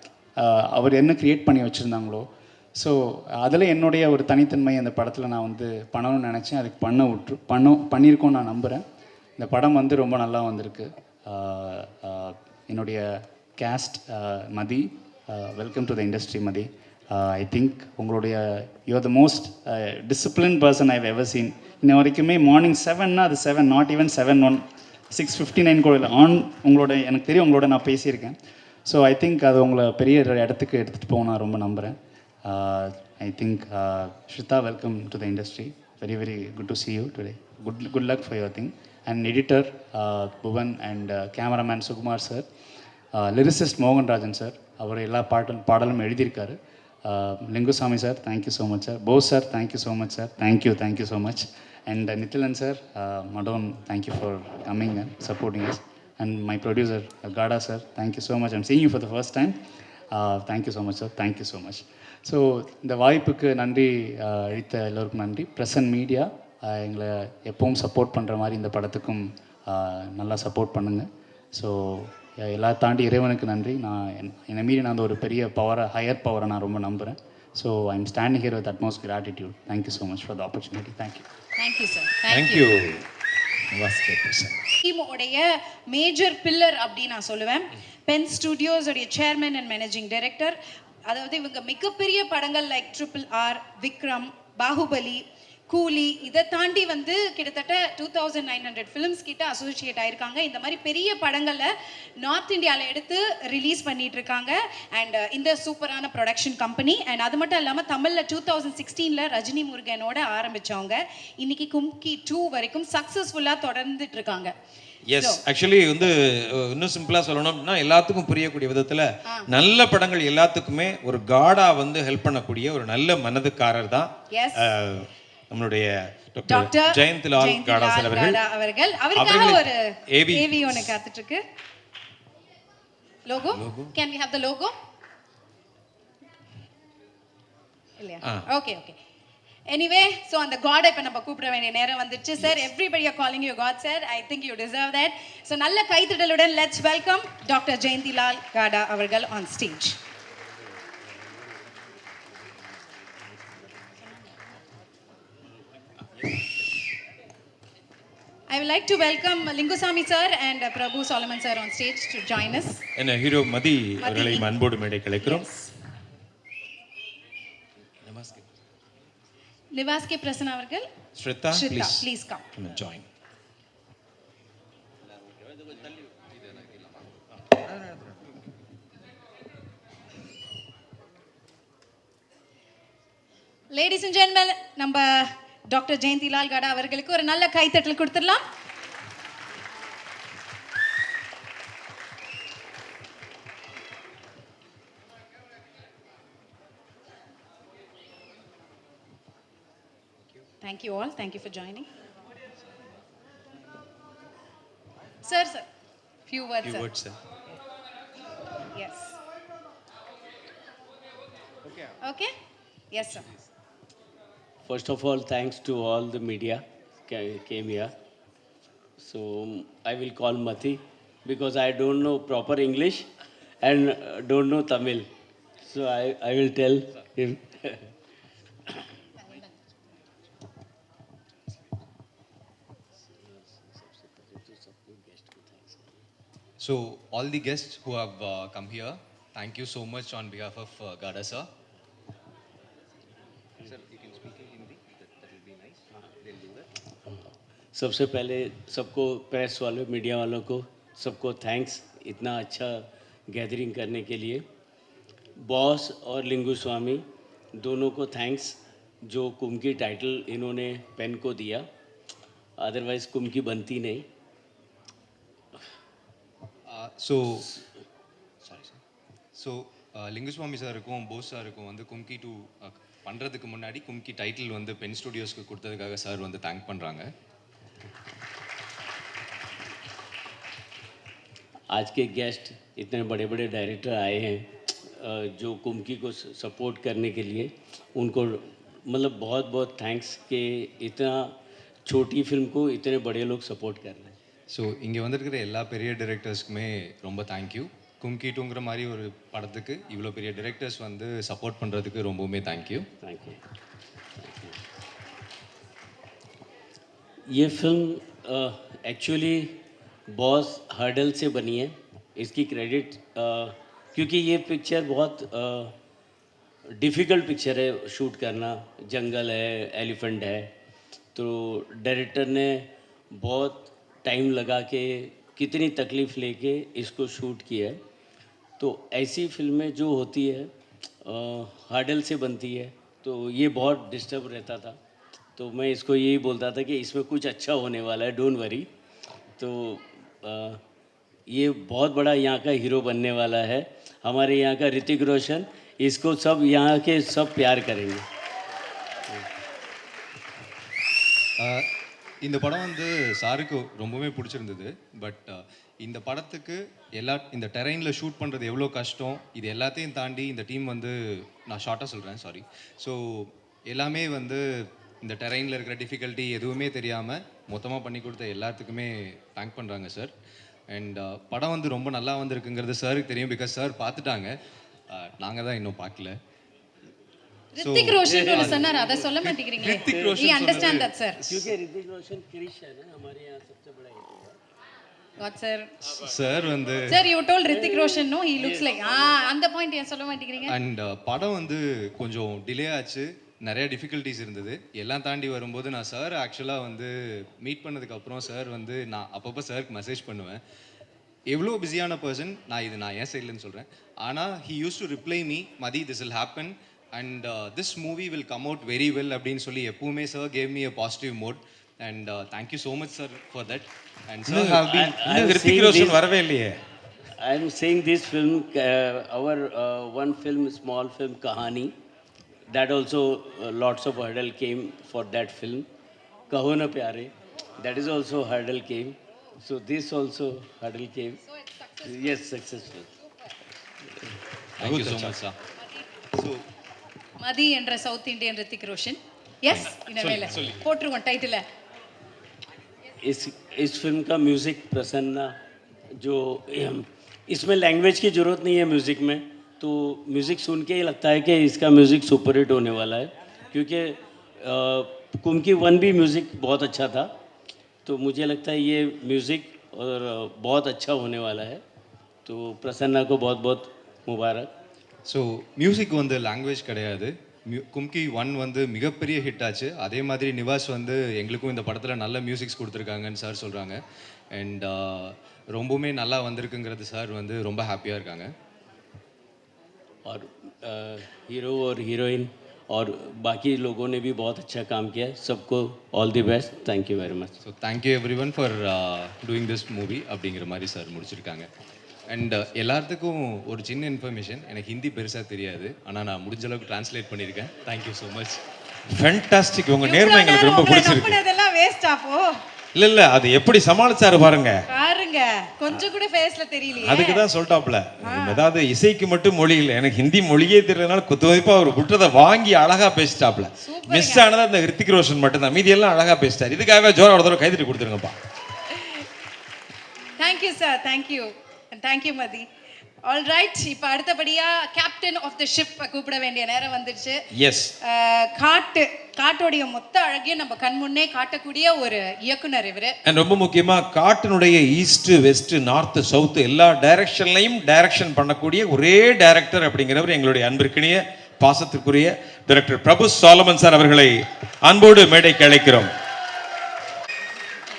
அவர் என்ன க்ரியேட் பண்ணி வச்சுருந்தாங்களோ, ஸோ அதில் என்னுடைய ஒரு தனித்தன்மை அந்த படத்தில் நான் வந்து பண்ணணும்னு நினச்சேன். அதுக்கு பண்ணியிருக்கோன்னு நான் நம்புகிறேன். இந்த படம் வந்து ரொம்ப நல்லா வந்திருக்கு. என்னுடைய cast Mathi, welcome to the industry Mathi. I think உங்களுடைய you're the most discipline person I have ever seen. இன்ன வரைக்குமே மார்னிங் 7னா அது 7, நாட் ஈவன் 7:01, 6:59 கூட இல்லை. உங்களோட எனக்கு தெரியும், உங்களோட நான் பேசியிருக்கேன். ஸோ ஐ திங்க் அது உங்களை பெரிய இடத்துக்கு எடுத்துகிட்டு போக நான் ரொம்ப நம்புகிறேன். I think Sritha, welcome to the industry. Very very good to see you today. Good luck for your thing. And editor Bhuvan and cameraman Sukumar sir, lyricist Mohanrajan sir, அவர் எல்லா பாடலும் எழுதியிருக்காரு. Lingusamy sir, thank you so much sir. Bose sir, thank you so much sir. Thank you so much. And Nithilan sir, Madonne, thank you for coming and supporting us. And my producer, Gada sir, thank you so much. I'm seeing you for the first time. Thank you so much sir, thank you so much. So இந்த வாய்ப்புக்கு நன்றி அளித்த எல்லோருக்கும் நன்றி. Present media எங்களை எப்பவும் support பண்ணுற மாதிரி இந்த படத்துக்கும் நல்லா சப்போர்ட் பண்ணுங்கள். ஸோ எல்லா தாண்டி இறைவனுக்கு நன்றி. என்னை மீறி நான் ஒரு பெரிய பவரை, ஹையர் பவரை நான் ரொம்ப நம்புகிறேன். So I am standing here with utmost gratitude. Thank you so much for the opportunity. Thank you sir. Thank you. டீமோடைய மேஜர் பில்லர் அப்படின்னு நான் சொல்லுவேன். பென் ஸ்டுடியோஸ் உடைய சேர்மன் அண்ட் மேனேஜிங் டைரக்டர். அதாவது இவங்க மிகப்பெரிய படங்கள் லைக் RRR, விக்ரம், பாகுபலி, கூலி, இதை தாண்டி வந்து கிட்டத்தட்ட 2900 ஃபிலிம்ஸ் கிட்ட அசோசியேட் ஆயிருக்காங்க. இந்த மாதிரி பெரிய படங்களை நார்த் இந்தியாவில் எடுத்து ரிலீஸ் பண்ணிட்டு இருக்காங்க. அண்ட் இந்த சூப்பரான ப்ரொடக்ஷன் கம்பெனி. அண்ட் அது மட்டும் இல்லாமல் தமிழில் 2016 ரஜினி முருகனோட ஆரம்பித்தவங்க இன்னைக்கு கும்கி 2 வரைக்கும் சக்ஸஸ்ஃபுல்லாக தொடர்ந்துட்டு இருக்காங்க. எஸ், ஆக்சுவலி வந்து இன்னும் சிம்பிளாக சொல்லணும் அப்படின்னா எல்லாத்துக்கும் புரியக்கூடிய விதத்தில் நல்ல படங்கள் எல்லாத்துக்குமே ஒரு காடா வந்து ஹெல்ப் பண்ணக்கூடிய ஒரு நல்ல மனதுக்காரர் தான் நம்மளுடைய டாக்டர் ஜெயந்த்லால் காடா சார் அவர்கள். அவருக்காக ஒரு ஏவி ஒன்று காத்துட்டு இருக்கு. Logo, can we have the logo? இல்லையா? ஓகே. எனிவே ஸோ அந்த காடை இப்போ நம்ம கூப்பிட வேண்டிய நேரம் வந்துடுச்சு சார். Everybody are calling you god sir. I think you deserve that. So நல்ல கைத்தட்டலுடன் let's welcome doctor Jayanthilal Gada அவர்கள் on stage. I would like to welcome Lingusamy sir and Prabhu Solomon sir on stage to join us. என்ன hero மதி அவர்களை அன்போடு மேடை கலைக்கிறோம். நிவாஸ் கே பிரசன்னா அவர்கள். Sritha please come and join. Ladies and gentlemen, நம்ம doctor Jayanthilal காடா அவர்களுக்கு ஒரு நல்ல கைத்தட்டல் கொடுத்துடலாம். Thank you all. Thank you for joining. Sir, few words, sir. Yes. Okay? Yes, sir. First of all, thanks to all the media came here. So I will call Mati because I don't know proper English and don't know Tamil. So I will tell him. So all the guests who have come here, thank you so much on behalf of Gada sir. Sir, you can speak in Hindi. That will be nice. They'll do that. सबसे पहले सबको press वालों media वालों को सबको thanks इतना अच्छा gathering करने के लिए. बॉस और लिंगू स्वामी दोनों को थैंक्स जो कुम की टाइटल इन्होंने पेन को दिया. अदरवाइज़ कुम की बनती नहीं. ஸோ லிங்குஸ்வாமி சாருக்கும் போஸ் சாருக்கும் வந்து கும்கி 2 பண்ணுறதுக்கு முன்னாடி கும்கி டைட்டில் வந்து பென் ஸ்டுடியோஸ்க்கு கொடுத்ததுக்காக சார் வந்து தேங்க் பண்ணுறாங்க. आज के गेस्ट इतने बड़े बड़े डायरेक्टर आए हैं जो कुम्की को सपोर्ट करने के लिए. उनको मतलब बहुत बहुत थैंक्स कि इतना छोटी फिल्म को इतने बड़े लोग सपोर्ट कर रहे हैं. ஸோ இங்கே வந்திருக்கிற எல்லா பெரிய டைரக்டர்ஸ்க்குமே ரொம்ப தேங்க்யூ. கும்கி 2ங்கிற மாதிரி ஒரு படத்துக்கு இவ்வளோ பெரிய டைரக்டர்ஸ் வந்து சப்போர்ட் பண்ணுறதுக்கு ரொம்பவுமே தேங்க்யூ. தேங்க்யூ. ये फिल्म एक्चुअली बॉस हर्डल से बनी है. इसकी क्रेडिट क्योंकि ये पिक्चर बहुत डिफ़िकल्ट पिक्चर है शूट करना. जंगल है, एलिफेंट है, तो डायरेक्टर ने बहुत टाइम लगा के कितनी तकलीफ़ लेके इसको शूट किया है. तो ऐसी फिल्में जो होती है हर्डल से बनती है तो ये बहुत डिस्टर्ब रहता था. तो मैं इसको यही बोलता था कि इसमें कुछ अच्छा होने वाला है, डोंट वरी. तो ये बहुत बड़ा यहाँ का हीरो बनने वाला है. हमारे यहाँ का ऋतिक रोशन. इसको सब यहाँ के सब प्यार करेंगे. இந்த படம் வந்து சாருக்கு ரொம்பவே பிடிச்சிருந்தது. பட் இந்த படத்துக்கு இந்த டெரைனில் ஷூட் பண்ணுறது எவ்வளோ கஷ்டம், இது எல்லாத்தையும் தாண்டி இந்த டீம் வந்து, நான் ஷார்ட்டாக சொல்கிறேன், சாரி. ஸோ எல்லாமே வந்து இந்த டெரைனில் இருக்கிற டிஃபிகல்ட்டி எதுவுமே தெரியாமல் மொத்தமாக பண்ணி கொடுத்த எல்லாத்துக்குமே தேங்க் பண்ணுறாங்க சார். அண்ட் படம் வந்து ரொம்ப நல்லா வந்திருக்குங்கிறது சாருக்கு தெரியும். பிகாஸ் சார் பார்த்துட்டாங்க, நாங்கள் தான் இன்னும் பார்க்கல. ऋतिक रोशन को சொன்னார், அத சொல்ல மாட்டீங்க. Hrithik Roshan, we understand that sir. क्योंकि ऋतिक रोशन क्रिश है ना, हमारे यहाँ सबसे बड़ा हीरो है. God sir. சார் வந்து Sir, you told Hrithik Roshan, no, he looks like. அந்த பாயிண்ட் ஏன் சொல்ல மாட்டீங்க? அண்ட் படம் வந்து கொஞ்சம் டிலே ஆச்சு, நிறைய டிஃபிகல்ட்டிஸ் இருந்தது. எல்லாம் தாண்டி வரும்போது நான் சார் ஆக்சுவலாக வந்து மீட் பண்ணதுக்கப்புறம் சார் வந்து நான் அப்பப்போ சாருக்கு மெசேஜ் பண்ணுவேன். எவ்வளோ பிஸியான பர்சன், நான் ஏன் சைட்லன்னு சொல்கிறேன், ஆனால் he used to reply me, Madhi, this will happen and this movie will come out very well அப்படின்னு சொல்லி எப்பவுமே sir gave me a positive mode and thank you so much sir for that. And sir have been Hrithik Roshan வரவே இல்லையே. I am saying this film, our one film, small film, Kahani, that also lots of hurdle came for that film. Kaho Na Pyare, that is also hurdle came. So this also hurdle came. So it's successful. Yes, successful. Thank you so much sir. So Mathi என்ற south Indian Hrithik Roshan. Yes இனிமேல போட்டுருவோம் title. इस film का music Prasanna जो इसमें language की ज़रूरत नहीं है म्यूज़िक में, तो म्यूज़िक सुन के ही लगता है कि इसका म्यूज़िक सुपर हिट होने वाला है, क्योंकि कुमकी 1 भी म्यूज़िक बहुत अच्छा था, तो मुझे लगता है ये म्यूज़िक और बहुत अच्छा होने वाला है, तो प्रसन्ना को बहुत बहुत मुबारक. ஸோ மியூசிக் வந்து லாங்குவேஜ் கிடையாது. கும்கி 1 வந்து மிகப்பெரிய ஹிட் ஆச்சு. அதே மாதிரி நிவாஸ் வந்து எங்களுக்கும் இந்த படத்தில் நல்ல மியூசிக்ஸ் கொடுத்துருக்காங்கன்னு சார் சொல்கிறாங்க. அண்ட் ரொம்பவுமே நல்லா வந்திருக்குங்கிறது சார் வந்து ரொம்ப ஹாப்பியாக இருக்காங்க. और हीरो और हीरोइन और बाकी लोगों ने भी बहुत अच्छा काम किया. सबको all the best. Thank you very much. So thank you every one for doing this movie அப்படிங்கிற மாதிரி சார் முடிச்சிருக்காங்க. அண்ட் எல்லாத்துக்கும் ஒரு சின்ன இன்ஃபர்மேஷன், எனக்கு ஹிந்தி பெருசாக தெரியாது, ஆனால் நான் முடிஞ்ச அளவுக்கு ட்ரான்ஸ்லேட் பண்ணியிருக்கேன். Thank you so much. ஃபேண்டாஸ்டிக். உங்க நேர்மை எங்களுக்கு ரொம்ப பிடிச்சிருக்கு. அதெல்லாம் வேஸ்ட் ஆப்போ. இல்ல அது எப்படி சமாளிச்சாரு பாருங்க. பாருங்க கொஞ்சம் கூட ஃபேஸ்ல தெரியலையே. அதுக்கு தான் சொல்லிட்டாப்ல, ஏதாவது இசைக்கு மட்டும் மொழி இல்லை, எனக்கு ஹிந்தி மொழியே தெரியலனால குத்துமதிப்பா அவர் விட்டதை வாங்கி அழகா பேசிட்டாப்ல. மிஸ் ஆனது அந்த ஹிருத்திக் ரோஷன் மட்டும் தான், மீதி எல்லாம் அழகா பேசிட்டார். இதுக்காக ஜோரா ஒரு தடவை கைதட்டி கொடுத்துருங்கப்பா. Thank you sir, thank you and thank you Mathi. All right, இப்போ அடுத்தபடியா கேப்டன் ஆஃப் த ஷிப் கூப்பிட வேண்டிய நேரம் வந்துடுச்சு. எஸ், காட்டோடைய மொத்த அழகையும் நம்ம கண் முன்னே காட்டக்கூடிய ஒரு இயக்குனர் இவரு. ரொம்ப முக்கியமா காட்டினுடைய ஈஸ்ட் வெஸ்ட் நார்த் சவுத் எல்லா டைரக்ஷன்லையும் டைரக்ஷன் பண்ணக்கூடிய ஒரே டைரக்டர் அப்படிங்கிறவர் எங்களுடைய அன்பிற்கினிய பாசத்திற்குரிய டைரக்டர் பிரபு சாலமன் சார் அவர்களை அன்போடு மேடைக்கு அழைக்கிறோம்.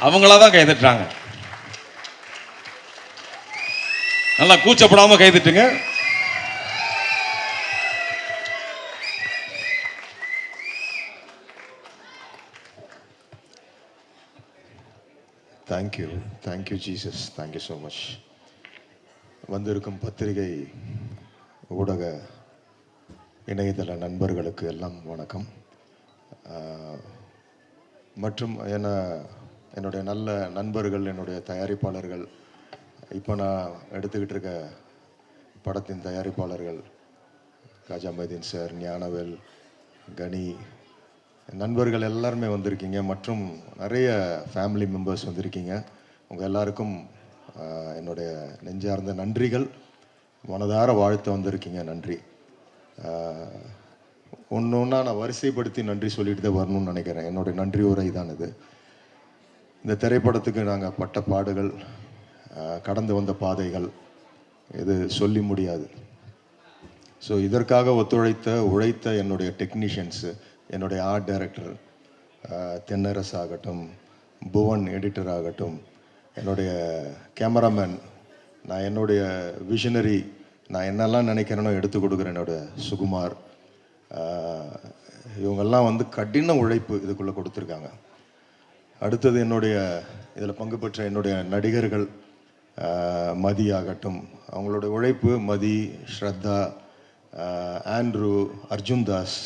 அவங்களாதான் கைதட்டுறாங்க. நல்லா கூச்சப்படாம கைதட்டுங்க. Thank you Jesus, thank you so much. வந்திருக்கும் பத்திரிகை ஊடக இணையதள நண்பர்களுக்கு எல்லாம் வணக்கம். மற்றும் என்னுடைய நல்ல நண்பர்கள், என்னுடைய தயாரிப்பாளர்கள், இப்போ நான் எடுத்துக்கிட்டு இருக்க படத்தின் தயாரிப்பாளர்கள் காஜா மைதீன் சார், ஞானவேல், கனி, நண்பர்கள் எல்லாருமே வந்திருக்கீங்க. மற்றும் நிறைய ஃபேமிலி மெம்பர்ஸ் வந்திருக்கீங்க. உங்கள் எல்லாருக்கும் என்னுடைய நெஞ்சார்ந்த நன்றிகள். மனதார வாழ்த்து வந்திருக்கீங்க, நன்றி. ஒன்று ஒன்றா நான் வரிசைப்படுத்தி நன்றி சொல்லிட்டு தான் வரணும்னு நினைக்கிறேன். என்னுடைய நன்றி உரை தான் இது. இந்த திரைப்படத்துக்கு நாங்கள் பட்ட பாடுகள், கடந்து வந்த பாதைகள், இது சொல்லி முடியாது. ஸோ இதற்காக உழைத்த என்னுடைய டெக்னீஷியன்ஸு, என்னுடைய ஆர்ட் டைரக்டர் தென்னரசு ஆகட்டும், புவன் எடிட்டர் ஆகட்டும், என்னுடைய கேமராமேன், நான் என்னுடைய விஷனரி, நான் என்னெல்லாம் நினைக்கிறேனோ எடுத்து கொடுக்குறேன் என்னோடய சுகுமார், இவங்கெல்லாம் வந்து கடின உழைப்பு இதுக்குள்ளே கொடுத்துருக்காங்க. அடுத்தது இதில் பங்கு பெற்ற என்னுடைய நடிகர்கள், மதி ஆகட்டும், அவங்களுடைய உழைப்பு, மதி, ஸ்ரத்தா, ஆண்ட்ரூ, அர்ஜுன் தாஸ்,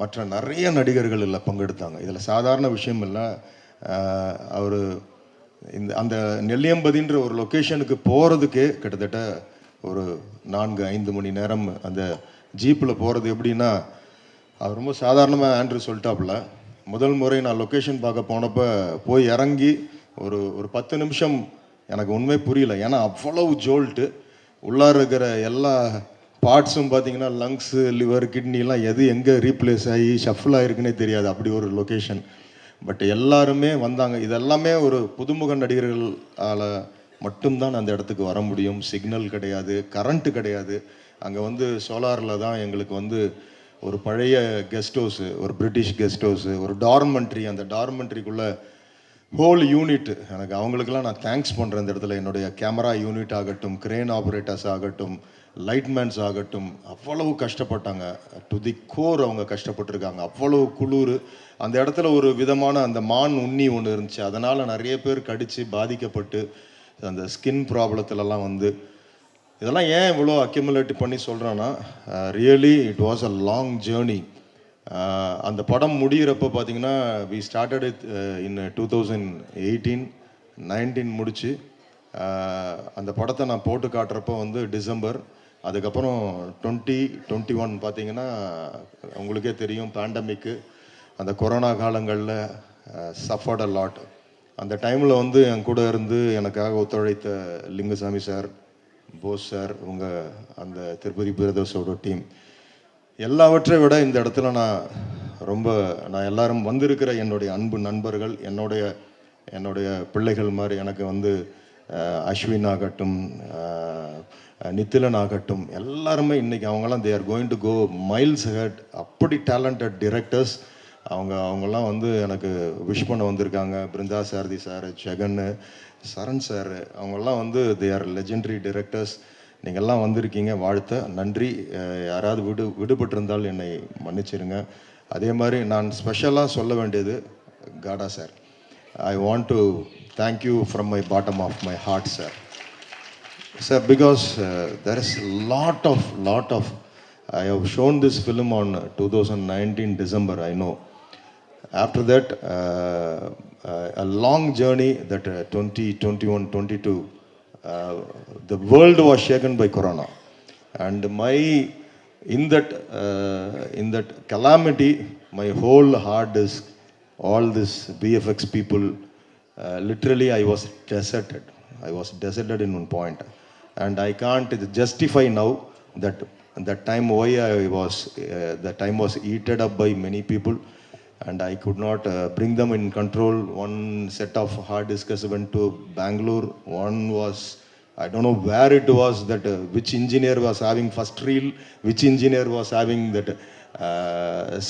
மற்ற நிறைய நடிகர்கள் இதில் பங்கெடுத்தாங்க. இதில் சாதாரண விஷயம் இல்லை. அவர் அந்த நெல்லியம்பதின்ற ஒரு லொக்கேஷனுக்கு போகிறதுக்கே கிட்டத்தட்ட ஒரு 4-5 மணி நேரம் அந்த ஜீப்பில் போகிறது. எப்படின்னா, அவர் ரொம்ப சாதாரணமாக ஆண்ட்ரூ சொல்லிட்டாப்புல, முதல் முறை நான் லொக்கேஷன் பார்க்க போனப்போ போய் இறங்கி ஒரு 10 நிமிஷம் எனக்கு உண்மை புரியல. ஏன்னா அவ்வளவு ஜோல்ட்டு, உள்ளார இருக்கிற எல்லா பார்ட்ஸும் பார்த்தீங்கன்னா லங்ஸு, லிவர், கிட்னிலாம் எது எங்கே ரீப்ளேஸ் ஆகி ஷஃபில் ஆகிருக்குன்னே தெரியாது, அப்படி ஒரு லொக்கேஷன். பட் எல்லாருமே வந்தாங்க. இதெல்லாமே ஒரு புதுமுக நடிகர்களால் மட்டும்தான் அந்த இடத்துக்கு வர முடியும். சிக்னல் கிடையாது, கரண்ட்டு கிடையாது. அங்கே வந்து சோலாரில் தான் எங்களுக்கு வந்து ஒரு பழைய கெஸ்ட் ஹவுஸு, ஒரு பிரிட்டிஷ் கெஸ்ட் ஹவுஸு, ஒரு டார்மெண்ட்ரி, அந்த டார்மெண்ட்ரிக்குள்ளே ஹோல் யூனிட், எனக்கு அவங்களுக்கெல்லாம் நான் தேங்க்ஸ் பண்ணுறேன். இந்த இடத்துல என்னுடைய கேமரா யூனிட் ஆகட்டும், கிரேன் ஆப்ரேட்டர்ஸ் ஆகட்டும், லைட்மேன்ஸ் ஆகட்டும், அவ்வளவு கஷ்டப்பட்டாங்க. டு தி கோர் அவங்க கஷ்டப்பட்டுருக்காங்க. அவ்வளவு குளிர். அந்த இடத்துல ஒரு விதமான அந்த மான் உண்ணி ஒன்று இருந்துச்சு. அதனால் நிறைய பேர் கடித்து பாதிக்கப்பட்டு அந்த ஸ்கின் ப்ராப்ளத்துலலாம் வந்து, இதெல்லாம் ஏன் இவ்வளோ அக்யூமுலேட் பண்ணி சொல்கிறேன்னா, really it was a long journey. அந்த படம் முடிகிறப்போ பார்த்தீங்கன்னா, வி ஸ்டார்டட் இட் இன் 2018-19 முடிச்சு அந்த படத்தை நான் போட்டு காட்டுறப்போ வந்து டிசம்பர் அதுக்கப்புறம் 2021 பார்த்தீங்கன்னா உங்களுக்கே தெரியும் பேண்டமிக்கு, அந்த கொரோனா காலங்களில் சஃபர்ட் அ லாட். அந்த டைமில் வந்து என் கூட இருந்து எனக்காக ஒத்துழைத்த லிங்குசாமி சார், போஸ் சார், உங்கள் அந்த திருப்பதி பிரதர்ஸோட டீம், எல்லாவற்றை விட இந்த இடத்துல நான் எல்லாரும் வந்திருக்கிற என்னுடைய அன்பு நண்பர்கள், என்னுடைய பிள்ளைகள் மாதிரி எனக்கு வந்து அஸ்வின் ஆகட்டும், நித்திலன் ஆகட்டும், எல்லாருமே இன்றைக்கி அவங்கெல்லாம் they are going to go miles head. அப்படி டேலண்டட் டிரெக்டர்ஸ் அவங்கெல்லாம் வந்து எனக்கு விஷ் பண்ண வந்திருக்காங்க. பிருந்தா சாரதி சார், ஜெகன், சரண் சார், அவங்கெல்லாம் வந்து தே ஆர் லெஜெண்டரி டிரெக்டர்ஸ். நீங்கள்லாம் வந்திருக்கீங்க, வாழ்த்த நன்றி. யாராவது விடுபட்டிருந்தால் என்னை மன்னிச்சிருங்க. அதே மாதிரி நான் ஸ்பெஷலாக சொல்ல வேண்டியது காடா sir. I want to thank you from my bottom of my heart, sir. Sir, because there is lot of I have shown this film on 2019 December, I know. After that, a long journey that 2021, 22, the world was shaken by Corona, and in that calamity, my whole hard disk, all this VFX people, literally I was deserted. I was deserted in one point, and I can't justify now that time why that time was eaten up by many people, and I could not bring them in control. One set of hard disks went to Bangalore. One was, I don't know where it was, that which engineer was having first reel, which engineer was having that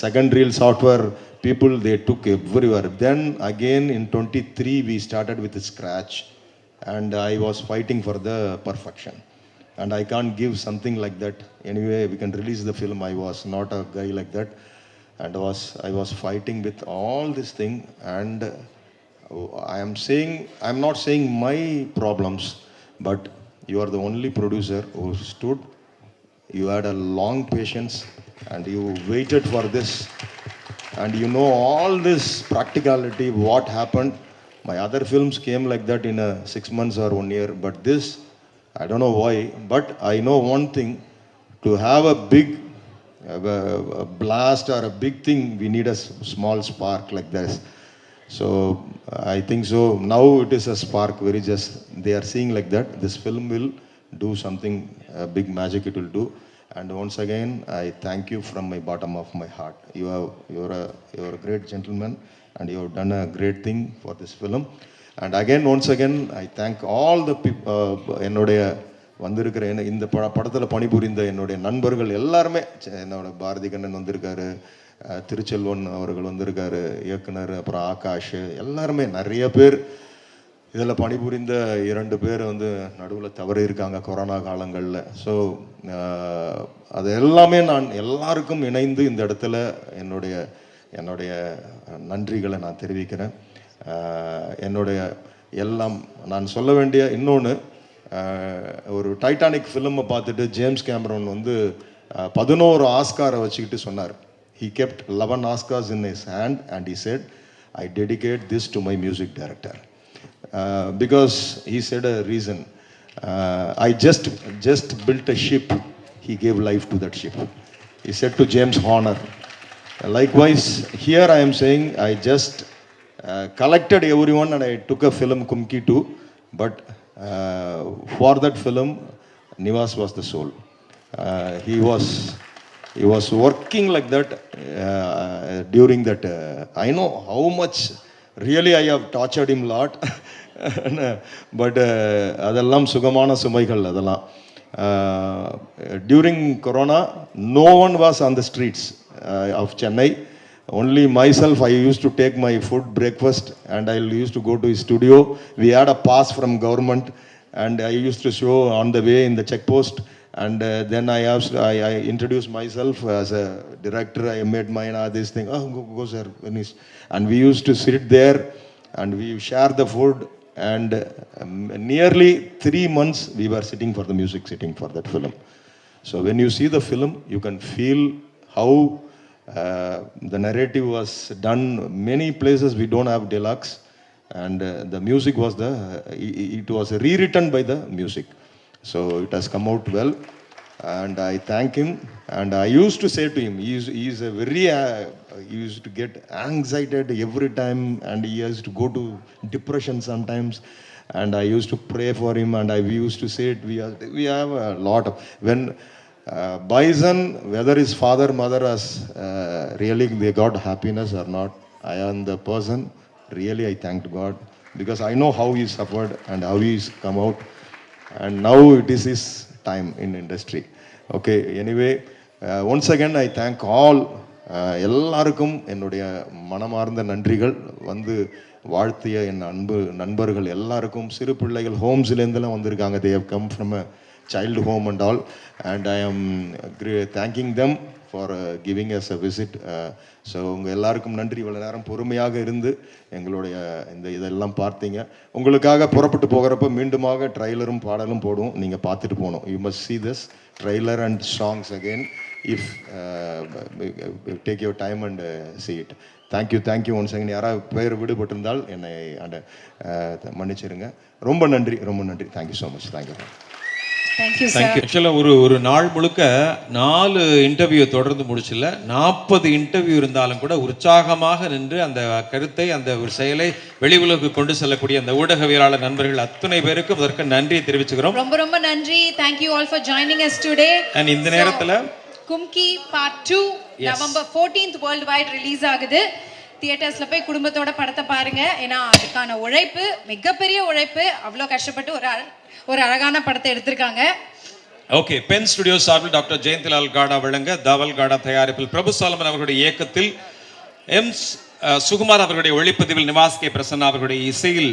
second reel software. People, they took everywhere. Then again in 23 we started with scratch, and I was fighting for the perfection, and I can't give something like that. Anyway, we can release the film. I was not a guy like that, and I was fighting with all this thing. And I'm not saying my problems, but you are the only producer who stood. You had a long patience, and you waited for this, and you know all this practicality, what happened. My other films came like that in 6 months or 1 year, but this, I don't know why, but I know one thing: to have a big a blast or a big thing, we need a small spark like this. So I think so now it is a spark, very just they are seeing like that. This film will do something, big magic it will do. And once again, I thank you from my bottom of my heart. You're a great gentleman, and you have done a great thing for this film. And again, once again, I thank all the people. என்னுடைய வந்திருக்கிற இந்த படத்தில் பணிபுரிந்த என்னுடைய நண்பர்கள் எல்லாருமே, என்னோட பாரதி கண்ணன் வந்திருக்காரு, திருச்செல்வன் அவர்கள் வந்திருக்காரு, இயக்குனர், அப்புறம் ஆகாஷ், எல்லாருமே நிறைய பேர். இதில் பணிபுரிந்த 2 பேர் வந்து நடுவில் தவறி இருக்காங்க கொரோனா காலங்களில். ஸோ அது எல்லாமே நான் எல்லாருக்கும் இணைந்து இந்த இடத்துல என்னுடைய நன்றிகளை நான் தெரிவிக்கிறேன். என்னுடைய எல்லாம் நான் சொல்ல வேண்டிய இன்னொன்று, ஒரு டைட்டானிக் ஃபிலிமை பார்த்துட்டு ஜேம்ஸ் கேமரன் வந்து 11 ஆஸ்காரை வச்சுக்கிட்டு சொன்னார். He kept 11 Oscars in his hand, and he said, I dedicate this to my music director. Because he said a reason. I just built a ship. He gave life to that ship. He said to James Horner. Likewise, here I am saying, I just collected everyone, and I took a film, Kumki 2. But for that film, Nivas was the soul. He was working like that during that. I know how much really I have tortured him a lot. But அதெல்லாம் சுகமான சுமைகள் அதெல்லாம். During Corona, no one was on the streets of Chennai. Only myself, I used to take my food, breakfast, and I used to go to his studio. We had a pass from government, and I used to show on the way in the check post. And then I introduced myself as a director. I made mine, this thing. Oh, go sir, finish. And we used to sit there, and we share the food. And nearly 3 months we were sitting for the music, sitting for that film. So when you see the film, you can feel how the narrative was done. Many places we don't have deluxe, and the music was it was rewritten by the music. So it has come out well. and I thank him. And I used to say to him, he is a very, he used to get anxiety every time, and he used to go to depression sometimes. And I used to pray for him, and we used to say it. We have a lot of, when Bison, whether his father, mother has really they got happiness or not, I am the person, really I thanked God, because I know how he suffered and how he's come out, and now it is his time in industry. Okay, anyway, once again I thank all, எல்லாருக்கும் என்னுடைய மனமார்ந்த நன்றிகள். வந்து வாழ்த்திய என் அன்பு நண்பர்கள் எல்லாருக்கும், சிறு பிள்ளைகள் ஹோம்ஸ்லேருந்துலாம் வந்திருக்காங்க, they have come from a child home and all, and I am thanking them for giving us a visit. So உங்கள் எல்லாருக்கும் நன்றி. இவ்வளோ நேரம் பொறுமையாக இருந்து எங்களுடைய இதெல்லாம் பார்த்தீங்க. உங்களுக்காக புறப்பட்டு போகிறப்ப மீண்டுமாக ட்ரைலரும் பாடலும் போடுவோம், நீங்கள் பார்த்துட்டு போகணும். You must see this trailer and songs again if take your time and see it. Thank you once again. யாராவது பேர் விடுபட்டிருந்தால் என்னை மன்னிச்சிருங்க. ரொம்ப நன்றி. Thank you so much. தேங்க்யூ. ஆக்சுவலாக ஒரு நாள் முழுக்க 4 இன்டர்வியூ தொடர்ந்து முடிச்சில்ல, 40 இன்டர்வியூ இருந்தாலும் கூட உற்சாகமாக நின்று அந்த கருத்தை, அந்த ஒரு செயலை வெளி உலகுக்கு கொண்டு செல்லக்கூடிய அந்த ஊடகவியலாளர் நண்பர்கள் அத்தனை பேருக்கும் அதற்கு நன்றி தெரிவிச்சுக்கிறோம். ரொம்ப நன்றி. Thank you all for joining us today. அண்ட் இந்த நேரத்தில் Kumki part 2 November 14th world wide release ஆகுது. தியேட்டர்ஸ்ல போய் குடும்பத்தோட படத்தை பாருங்க. ஏன்னா அதுக்கான உழைப்பு, மிகப்பெரிய உழைப்பு. அவ்வளோ கஷ்டப்பட்டு ஒரு அழகான படத்தை எடுத்திருக்காங்க. ஓகே, பென் ஸ்டுடியோ சார்பில் டாக்டர் ஜெயந்திலால் காடா வழங்க, தவல் காடா தயாரிப்பில் பிரபு சாலமன் அவர்களுடைய இயக்கத்தில் சுகுமார் அவர்களுடைய ஒளிப்பதிவில் நிவாஸ் கே பிரசன்னா அவர்களுடைய இசையில்